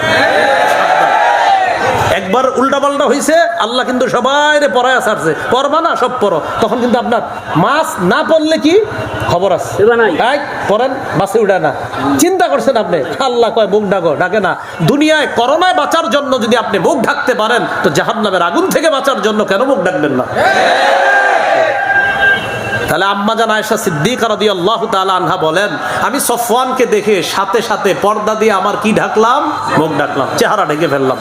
একবার উল্টা পাল্টা হয়েছে, আল্লাহ কিন্তু সবাই পড়ায় ছাড়ছে, পড়বা না সব পড়ো, তখন কিন্তু আপনার মাছ না পড়লে কি খবর আছে, পড়েন বাসে উঠে না। চিন্তা করছেন আপনি, আল্লাহ কয় মুখ ডাকো, ডাকে না। দুনিয়ায় করোনায় বাঁচার জন্য যদি আপনি মুখ ঢাকতে পারেন, তো জাহান্নামের আগুন থেকে বাঁচার জন্য কেন মুখ ডাকবেন না? তাহলে আম্মাজান আয়েশা সিদ্দিকা রাদিয়াল্লাহু তাআলা আনহা বলেন, আমি সফওয়ানকে দেখে সাথে সাথে পর্দা দিয়ে আমার কি ঢাকলাম, মুখ ঢাকলাম, চেহারা ঢেকে ফেললাম।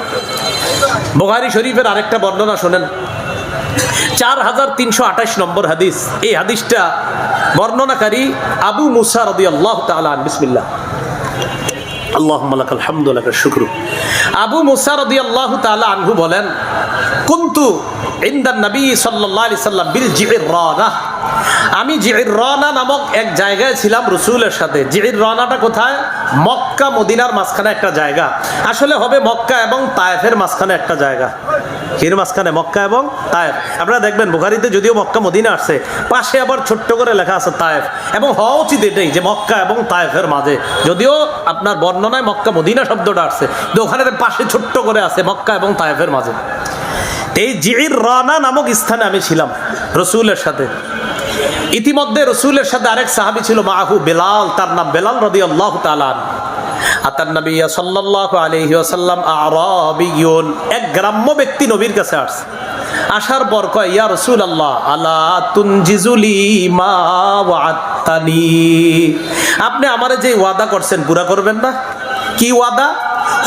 বুখারী শরীফের আরেকটা বর্ণনা শুনেন, 4328 নম্বর হাদিস। এই হাদিসটা বর্ণনাকারী আবু মুসা রাদিয়াল্লাহু তাআলা আনহু। বিসমিল্লাহ, আল্লাহুম্মা লাকাল হামদু ওয়া লাকাশ শুকরু। আবু মুসা রাদিয়াল্লাহু তাআলা আনহু বলেন, কুনতু ইনদান নবী সাল্লাল্লাহু আলাইহি সাল্লাম বিল জিররানা, আমি জিররানা নামক এক জায়গায় ছিলাম রাসূলের সাথে। জিররানাটা কোথায়? মক্কা মদিনার মাঝখানে একটা জায়গা, আসলে হবে মক্কা এবং তায়েফের মাঝখানে একটা জায়গা। এর মাঝখানে মক্কা এবং তায়েফ। আপনারা দেখবেন বুখারীতে যদিও মক্কা মদিনা আসছে, পাশে আবার ছোট্ট করে লেখা আছে তায়েফ, এবং হওয়া উচিত এটাই যে মক্কা এবং তায়েফের মাঝে, যদিও আপনার বর্ণনায় মক্কা মদিনা শব্দটা আসছে, তো ওখানে পাশে ছোট্ট করে আছে মক্কা এবং তায়েফের মাঝে। এই জিররানা নামক স্থানে আমি ছিলাম রাসূলের সাথে। ইতিমধ্যে রাসূলের সাথে আরেক সাহাবী ছিল, মাহু বেলাল, তার নাম বেলাল রাদিয়াল্লাহু তাআলা। আতান নবী সাল্লাল্লাহু আলাইহি ওয়াসাল্লাম আরাবিয়ুন, এক গ্রাম্য ব্যক্তি নবীর কাছে আসছে। আসার পর কয়, ইয়া রাসূলুল্লাহ আলা তুনজিজুলি মা ওয়া'আতানি, আপনি আমারে যে ওয়াদা করছেন পুরা করবেন না? কি ওয়াদা?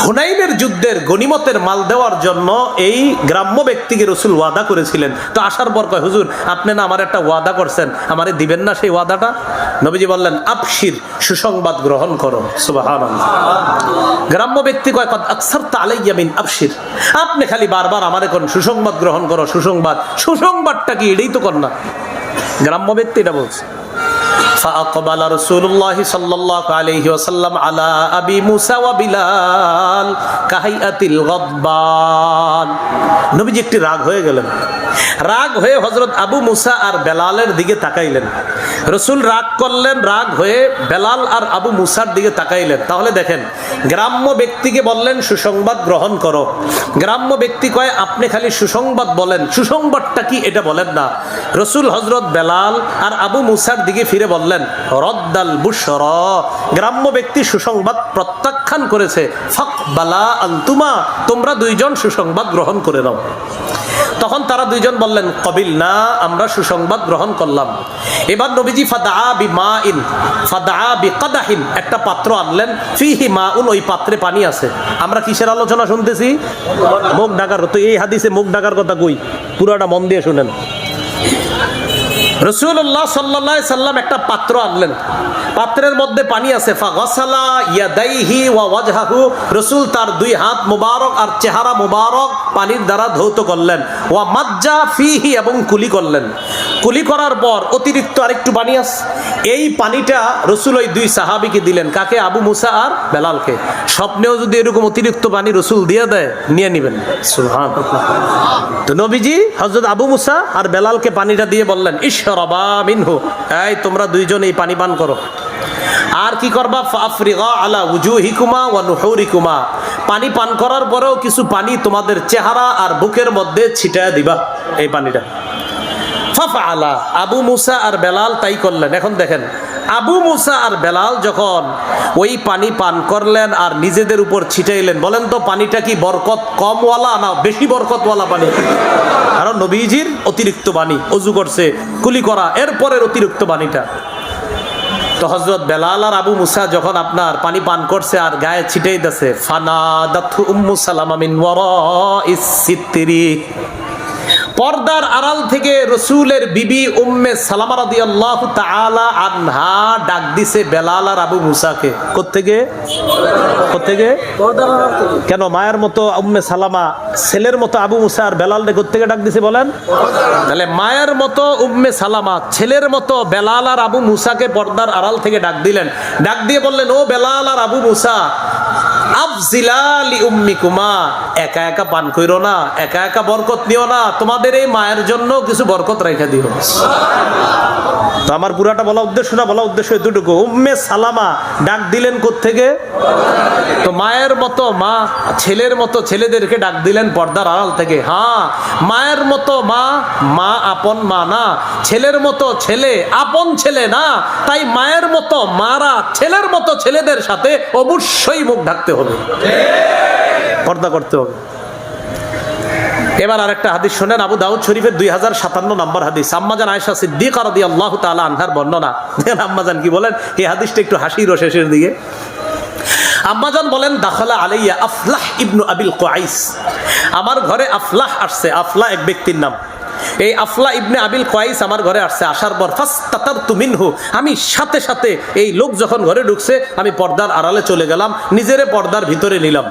হুনাইনের যুদ্ধের গনিমতের মাল দেওয়ার জন্য এই গ্রাম্য ব্যক্তিকে রাসূল ওয়াদা করেছিলেন। তো আসার পর কয়, হুজুর আপনি না আমার একটা ওয়াদা করছেন, আমারে দিবেন না সেই ওয়াদাটা? নবীজি বললেন, আবশির, সুসংবাদ গ্রহণ করো। সুবহানাল্লাহ। গ্রাম্য ব্যক্তি কয়, কদ আকসারতা আলাইয়া মিন আবশির, আপনি খালি বারবার আমারে কোন সুসংবাদ গ্রহণ করো, সুসংবাদ। সুসংবাদটা কি? এটাই তো কর না। গ্রাম্য ব্যক্তি এটা বলছে। فأقبل رسول الله صلى الله عليه وسلم على أبي موسى وبلال كهيئة الغضبان, নবীজি একটু রাগ হয়ে গেলেন। রাগ হয়ে হযরত আবু মুসা আর বেলালের দিকে তাকাইলেন। রাসূল রাগ করলেন, রাগ হয়ে বেলাল আর আবু মুসার দিকে তাকাইলেন। তাহলে দেখেন, গ্রাম্য ব্যক্তিকে বললেন সুসংবাদ গ্রহণ করো, গ্রাম্য ব্যক্তি কয় আপনি খালি সুসংবাদ বলেন, সুসংবাদটা কি এটা বলেন না। রাসূল হযরত বেলাল আর আবু মুসার দিকে ফিরে বললেন, রদ্দাল বুশরা, গ্রাম্য ব্যক্তি সুসংবাদ প্রত্যাখ্যান করেছে। ফাকবালা আনতুমা, তোমরা দুইজন সুসংবাদ গ্রহণ করে নাও। তখন তারা দুইজন বললেন, কবিল না, আমরা সুসংবাদ গ্রহণ করলাম। এবার নবীজি ফাদআ বিমাইন, ফাদআ বিকাদাহিন, একটা পাত্র আনলেন, ফিহি মাউন, ওই পাত্রে পানি আছে। আমরা কিসের আলোচনা শুনতেছি? মুখ ঢাকার। তো এই হাদিসে মুখ ঢাকার কথা কই? পুরোটা মন দিয়ে শুনেন। রাসূলুল্লাহ সাল্লাল্লাহু আলাইহি সাল্লাম একটা পাত্র আনলেন, পাত্রের মধ্যে পানি আছে। ফাগাসালা ইয়াদাইহি ওয়া ওয়াজহাহু, রাসূল তার 2 হাত মুবারক আর চেহারা মুবারক পানির দ্বারা ধৌত করলেন। ওয়া মাজ্জা ফিহি, এবং কুলি করলেন। কুলি করার পর অতিরিক্ত আরেকটু পানি আছে, এই পানিটা রাসূল ওই 2 সাহাবীকে দিলেন। কাকে? আবু মুসা আর বেলালকে। স্বপ্নেও যদি এরকম অতিরিক্ত পানি রাসূল দিয়ে দেয়, নিয়ে নেবেন। সুবহানাল্লাহ। তো নবীজি হযরত আবু মুসা আর বেলালকে পানিটা দিয়ে বললেন, ইশ ইশরাবা মিনহু, এই তোমরা দুইজন এই পানি পান করো। আর কি করবা, ফাফরিগা আলা উজুহিকুমা ওয়া নুহুরিকুমা, পানি পান করার পরেও কিছু পানি তোমাদের চেহারা আর বুকের মধ্যে ছিটায় দিবা এই পানিটা। ফাফআলা, আবু মুসা আর বেলাল তাই করলেন। এখন দেখেন, আবু মুসা আর বেলাল যখন ওই পানি পান করলেন আর নিজেদের উপর ছিটাইলেন, বলেন তো পানিটা কি বরকত কমওয়ালা না বেশি বরকতওয়ালা পানি? কারণ নবীজির অতিরিক্ত পানি, অজু করছে, কুলি করা, এরপরের অতিরিক্ত পানিটা। তো হযরত বেলাল আর আবু মুসা যখন আপনার পানি পান করছে আর গায়ে ছিটাইতেছে, ফানাদাতহু উম্মু সালামা মিন ওয়ারাইস সিত্রি, পর্দার আড়াল থেকে রসুলের বিবি উম্মে সালামা রাদিয়াল্লাহু তাআলা আনহা ডাক দিছে বেলাল আর আবু মুসাকে। কোত্থেকে? কেন মায়ের মতো উম্মে সালামা, ছেলের মতো আবু মুসা আর বেলালকে কোত্থেকে ডাক দিছে বলেন? তাহলে মায়ের মতো উম্মে সালামা, ছেলের মতো বেলাল আর আবু মুসাকে পর্দার আড়াল থেকে ডাক দিলেন। ডাক দিয়ে বললেন, ও বেলাল আর আবু মুসা, আফজিলা লি উম্মিকুমা, একা একা পান কইরো না, একা একা বরকত নিও না, তোমাদের এই মায়ের জন্য কিছু বরকত রেখে দিও। তো আমার পুরাটা বলা উদ্দেশ্য না, বলা উদ্দেশ্য এতটুকু, উম্মে সালামা ডাক দিলেন কোত্থেকে? তো মায়ের মতো মা, ছেলের মতো ছেলেদেরকে ডাক দিলেন পর্দার আড়াল থেকে। হ্যাঁ, মায়ের মতো মা, মা আপন মা না, ছেলের মতো ছেলে আপন ছেলে না, তাই মায়ের মতো মারা ছেলের মতো ছেলেদের সাথে অবশ্যই মুখ ঢাকতে হবে, পর্দা করতে হবে। এবার আরেকটা হাদিস শুনেন, আবু দাউদ শরীফের 2057 নম্বর হাদিস, আম্মাজান আয়েশা সিদ্দিকা রাদিয়াল্লাহু তাআলা আনহার বর্ণনা। দেখেন আম্মাজান কি বলেন, এই হাদিসটা একটু হাসির শেষের দিকে। আম্মাজান বলেন, দাখালা আলাইয়া আফলাহ ইবনু আবিল কুআইস, আমার ঘরে আফলাহ আসছে। আফলাহ এক ব্যক্তির নাম। এই আফলা ইবনে আবিল কুআইস আমার ঘরে আসছে। আসার পর ফাস্তাতারতু মিনহু, আমি সাথে সাথে এই লোক যখন ঘরে ঢুকছে আমি পর্দার আড়ালে চলে গেলাম, নিজেরে পর্দার ভিতরে নিলাম।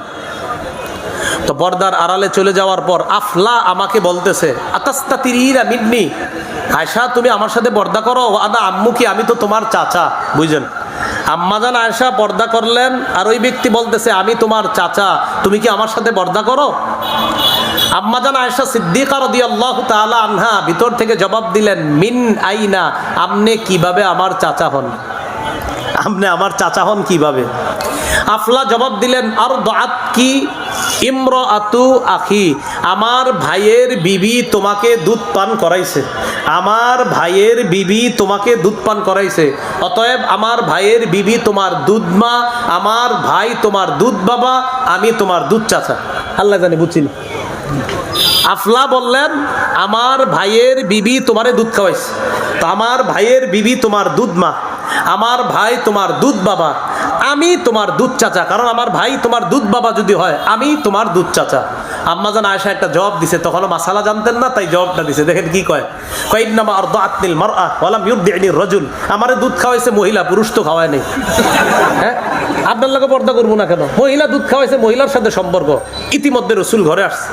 তো পর্দার আড়ালে চলে যাওয়ার পর আফলা আমাকে বলতেছে, আতাস্তাতিরিনা মিন্নি, আয়েশা তুমি আমার সাথে পর্দা করো, আনা আম্মুকি, আমি তো তোমার চাচা। বুঝছেন, আম্মাজান আয়েশা পর্দা করলেন আর ওই ব্যক্তি বলতেছে, আমি তোমার চাচা, তুমি কি আমার সাথে পর্দা করো? আম্মাজান আয়েশা সিদ্দিকা রাদিয়াল্লাহু তাআলা আনহা ভিতর থেকে জবাব দিলেন, মিন আইনা, আপনি কিভাবে আমার চাচা হন? আপনি আমার চাচা হন কিভাবে? আফলা জবাব দিলেন, আর দাআত কি ইমরাতু আখি, আমার ভাইয়ের বিবি তোমাকে দুধ পান করাইছে, আমার ভাইয়ের বিবি তোমাকে দুধ পান করাইছে, অতএব আমার ভাইয়ের বিবি তোমার দুধ মা, আমার ভাই তোমার দুধ বাবা, আমি তোমার দুধ চাচা। আল্লাহ জানে, বুঝছি না। আফলা বললেন, আমার ভাইয়ের বিবি তোমারে দুধ খাওয়াইছে, তো আমার ভাইয়ের বিবি তোমার দুধ মা, আমার ভাই তোমার দুধ বাবা, আমি তোমার দুধ চাচা, কারণ আমার ভাই তোমার দুধ বাবা যদি হয় আমি তোমার দুধ চাচা। আম্মাজান আয়েশা একটা জবাব দিছে, তখনও মাসালা জানতেন না, তাই জবাবটা দিছে। দেখেন কি কয়, ইন্নামা আরদাআতনিল মারআ ওয়া লাম ইউরদি'নি রাজুল, আমারে দুধ খাওয়াইছে মহিলা, পুরুষ তো খাওয়ায় নাই। হ্যাঁ, আপনার লগে পর্দা করবো না কেন? মহিলা দুধ খাওয়াইছে, মহিলার সাথে সম্পর্ক। ইতিমধ্যে রসুল ঘরে আসছে।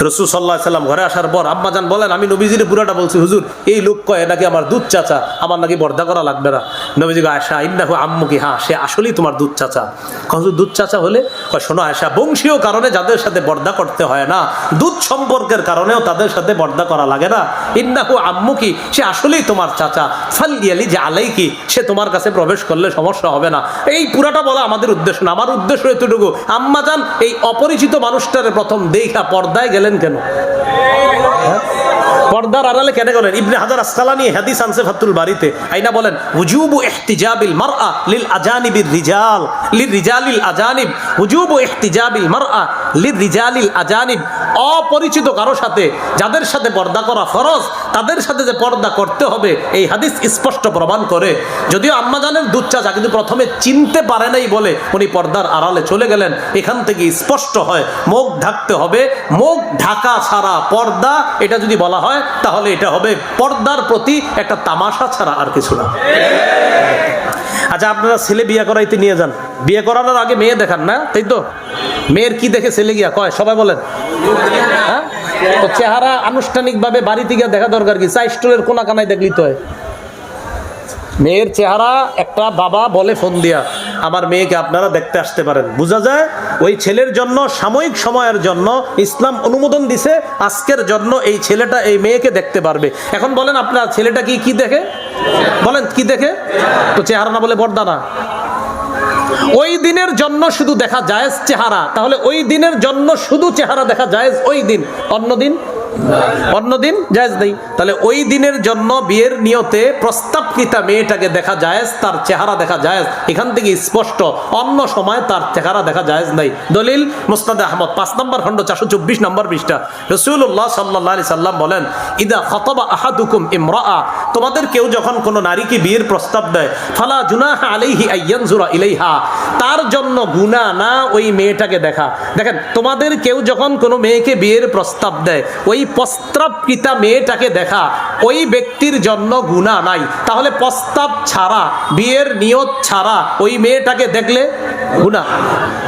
রসুল সাল্লাল্লাহু আলাইহি সাল্লাম ঘরে আসার পর আম্মাজান বলেন, আমি নবীজির পুরাটা বলছি, হুজুর এই লোক কয় নাকি আমার দুধ চাচা, আমার নাকি পর্দা করা লাগবে না। নবীজি আয়েশা, ইন্নাহু আম্মুকি, হ্যাঁ সে আসলেই তোমার দুধ চাচা। হুজুর দুধ চাচা হলে? কয় শোনো আয়েশা, বংশীয় কারণে যাদের সাথে পর্দা করতে হয় না, দুধ সম্পর্কের কারণেও তাদের সাথে পর্দা করা লাগে না। ইন্নাহু আম্মুকি, সে আসলেই তোমার চাচা। ফালইয়ালি যে আলাইকি, সে তোমার কাছে প্রবেশ করলে সমস্যা হবে না। এই পুরাটা বলা আমাদের উদ্দেশ্য না, আমার উদ্দেশ্য এতটুকু, আম্মাজান এই অপরিচিত মানুষটার প্রথম দেখা পর্দায় গেলেন কেন? পর্দার আড়ালে কেন গেলেন? ইবনে হাজার আসকালানী হাদিস আনছে ফাতুল বারিতে, আইনা বলেন, উজুবু ইহতিজাবিল মারআ লিল আজানিবির রিজাল, লিল রিজালিল আজানিব, উজুবু ইহতিজাবিল মারআ লিল রিজালিল আজানিব, অপরিচিত কারো সাথে যাদের সাথে পর্দা করা ফরজ, তাদের সাথে যে পর্দা করতে হবে, এই হাদিস স্পষ্ট প্রমাণ করে। যদিও আম্মাজানের দুধ চাচা, কিন্তু প্রথমে চিনতে পারে নাই বলে উনি পর্দার আড়ালে চলে গেলেন। এখান থেকে স্পষ্ট হয় মুখ ঢাকতে হবে, মুখ ঢাকা ছাড়া পর্দা, এটা যদি বলা হয় তাহলে এটা হবে পর্দার প্রতি একটা তামাশা ছাড়া আর কিছু না। আচ্ছা, আপনারা ছেলে বিয়ে করাইতে নিয়ে যান, বিয়ে করানোর আগে মেয়ে দেখান না, তাই তো? মেয়ের কি দেখে ছেলে গিয়া কয়, সবাই বলেন? হ্যাঁ, তো চেহারা আনুষ্ঠানিকভাবে বাড়িতে গিয়ে দেখা দরকার কি? চা স্টলের কোনা কানায় দেখলি তো হয়, মেয়ের চেহারা একটা বাবা বলে ফোন দিয়া, আমার মেয়েকে আপনারা দেখতে আসতে পারেন। বোঝা যায় ওই ছেলের জন্য সাময়িক সময়ের জন্য ইসলাম অনুমোদন দিছে, আজকের জন্য এই ছেলেটা এই মেয়েকে দেখতে পারবে। এখন বলেন আপনার ছেলেটা কি দেখে? বলেন কি দেখে? তো চেহারা না বলে পর্দা না। ওই দিনের জন্য শুধু দেখা জায়েজ চেহারা, তাহলে ওই দিনের জন্য শুধু চেহারা দেখা জায়েজ ওই দিন, অন্য দিন জায়েজ নেই। তাহলে ওই দিনের জন্য বিয়ের নিয়তে প্রস্তাবকৃতা মেয়েটাকে দেখা জায়েজ, তার চেহারা দেখা জায়েজ, এখান থেকে স্পষ্ট। অন্য সময় তার চেহারা দেখা জায়েজ নাই। দলিল মুসনাদে আহমদ 5 নম্বর খণ্ড 424 নম্বর পৃষ্ঠা। রাসূলুল্লাহ সাল্লাল্লাহু আলাইহি সাল্লাম বলেন, ইদা খাতাবা আহাদুকুম ইমরাআ, তোমাদের কেউ যখন কোনো নারীকে বিয়ের প্রস্তাব দেয়, ফালা জুনাহা আলাইহি আইয়ানজুরা ইলাইহা, তার জন্য গুনাহ না ওই মেয়েটাকে দেখা। দেখেন, তোমাদের কেউ যখন কোনো মেয়েকে বিয়ের প্রস্তাব দেয়, ওই প্রস্তাবকৃতা মেয়েটাকে দেখা ওই ব্যক্তির জন্য গুনাহ নাই। তাহলে প্রস্তাব ছাড়া, বিয়ের নিয়ত ছাড়া ওই মেয়েটাকে দেখলে গুনাহ।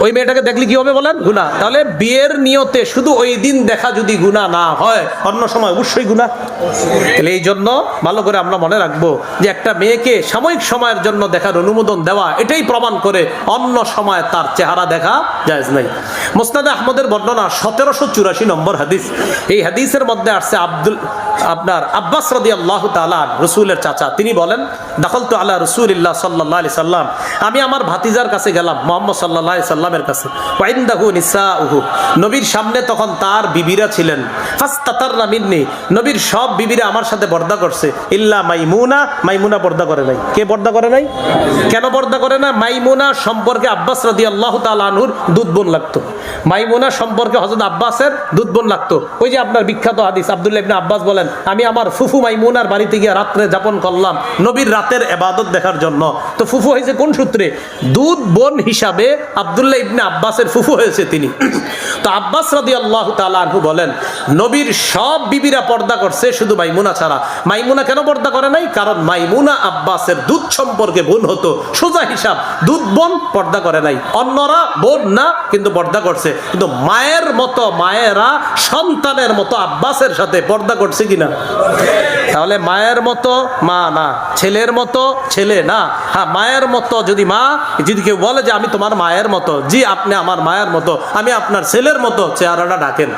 ওই মেয়েটাকে দেখলে কি হবে বলেন? গুনাহ। তাহলে বিয়ের নিয়তে শুধু ওই দিন দেখা যদি গুনাহ না হয়, অন্য সময় অবশ্যই গুনাহ। তাহলে এই জন্য ভালো করে আমরা মনে রাখবো যে একটা মেয়েকে সাময়িক সময়ের জন্য দেখার অনুমোদন দেওয়া, এটাই প্রমাণ করে অন্য সময় তার চেহারা দেখা জায়েজ নাই। মুসনাদে আহমদের বর্ণনা 1784 নম্বর হাদিস। এই হাদিসের মধ্যে আসছে আপনার আব্বাস রাদিয়াল্লাহু তাআলা রাসূলের চাচা, তিনি বলেন, দাখালতু আলা রাসূলিল্লাহ সাল্লাল্লাহু আলাইহি সাল্লাম, আমি আমার ভাতিজার কাছে গেলাম, মুহাম্মদ সাল্লাল্লাহু আলাইহি সাল্লামের কাছে। ওয়া ইনদাহু নিসাউহু, নবীর সামনে তখন তার বিবিরা ছিলেন। ফাস্তাতারনা মিন্নি, নবীর সব বিবিরা আমার সাথে পর্দা করছে, ইল্লা মাইমুনা, মাইমুনা পর্দা করে নাই। কে পর্দা করে নাই? কেন পর্দা করে না? মাইমুনা সম্পর্কে আব্বাস রাদিয়াল্লাহু তাআলা আনহুর দুধ বোন লাগতো। মাইমুনা সম্পর্কে হযরত আব্বাসের দুধ বোন লাগতো। ওই যে আপনার বিখ্যাত হাদিস, আব্দুল্লাহ ইবনে আব্বাস বলেন, আমি আমার ফুফু মাইমুনার বাড়িতে গিয়ে রাত্রে যাপন করলাম নবীর রাতের ইবাদত দেখার জন্য। তো ফুফু হয়েছে কোন সূত্রে? দুধ বোন হিসাবে আব্দুল্লাহ ইবনে আব্বাসের ফুফু হয়েছে তিনি। তো আব্বাস রাদিয়াল্লাহু তাআলা আনহু বলেন, নবীর সব বিবিরা পর্দা করছে, শুধু মাইমুনা ছাড়া। মাইমুনা কেন পর্দা করে নাই? কারণ মাইমুনা আব্বাসের দুধ সম্পর্কে বোন হতো, সোজা হিসাব দুধ বোন পর্দা করে নাই। অন্যরা বোন না, কিন্তু পর্দা করছে। কিন্তু মায়ের মতো, মায়েরা সন্তানের মতো আব্বাসের সাথে পর্দা করছে কিনা? তাহলে মায়ের মতো মা না, ছেলের মতো ছেলে না। হ্যাঁ, মায়ের মতো যদি মা, যদি কেউ বলে যে আমি তোমার মায়ের মতো, জি আপনি আমার মায়ের মতো, আমি আপনার ছেলের মতো, চেহারাটা ঢাকেন।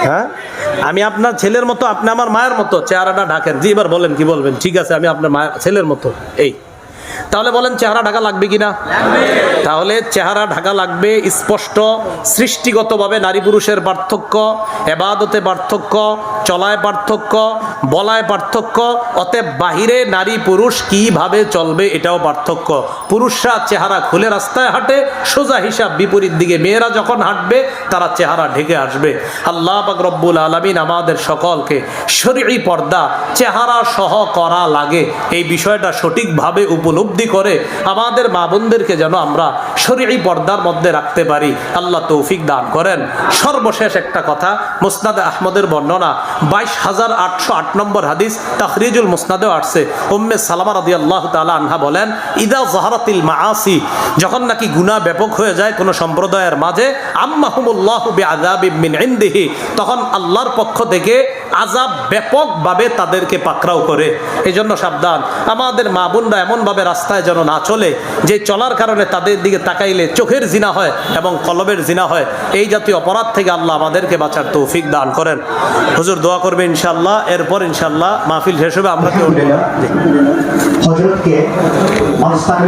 হ্যাঁ, আমি আপনার ছেলের মতো, আপনি আমার মায়ের মতো, চেহারাটা ঢাকেন। জি, এবার বলেন কি বলবেন? ঠিক আছে, আমি আপনার মায়ের ছেলের মতো। এই তাহলে বলেন চেহারা ঢাকা লাগবে কিনা? তাহলে চেহারা ঢাকা লাগবে স্পষ্ট। সৃষ্টিগতভাবে নারী পুরুষের পার্থক্য, ইবাদতে পার্থক্য, চলায় পার্থক্য, বলায় পার্থক্য। অতএব বাহিরে নারী পুরুষ কিভাবে চলবে এটাও পার্থক্য। পুরুষরা চেহারা খুলে রাস্তায় হাঁটে, সোজা হিসাব বিপরীত দিকে মেয়েরা যখন হাঁটবে তারা চেহারা ঢেকে আসবে। আল্লাহ পাক রব্বুল আলামিন আমাদের সকলকে শরঈ পর্দা চেহারা সহ করা লাগে এই বিষয়টা সঠিকভাবে উপলব্ধি করে আমাদের মা বোনদেরকে যেন আমরা শরঈ পর্দার মধ্যে রাখতে পারি। আল্লাহ তৌফিক দান করেন। সর্বশেষ একটা কথা, মুসনাদে আহমদের বর্ণনা 22,808 নম্বর হাদিস, তাখরিজুল মুসনাদেও আসছে। উম্মে সালামা রাদিয়াল্লাহু তাআলা আনহা বলেন, ইদা যাহারাতিল মাআসি, যখন নাকি গুনাহ ব্যাপক হয়ে যায় কোন সম্প্রদায়ের মাঝে, আম্মাহুমুল্লাহু বিআযাবিম মিন ইনদিহি, তখন আল্লাহর পক্ষ থেকে আযাব ব্যাপকভাবে তাদেরকে পাকড়াও করে। এজন্য সাবধান, আমাদের মা বোনরা এমনভাবে রাস্তায় যেন না চলে যে চলার কারণে তাদের দিকে তাকাইলে চোখের জিনা হয় এবং কলবের জিনা হয়। এই জাতীয় অপরাধ থেকে আল্লাহ আমাদেরকে বাঁচার তৌফিক দান করেন। হুজুর দোয়া করবে ইনশাআল্লাহ, এরপর ইনশাআল্লাহ মাহফিল শেষ হবে। আমরা কেউ হযরতকে অনুষ্ঠান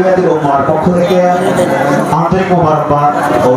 পক্ষ থেকে আন্তরিক মোবারকবাদ ও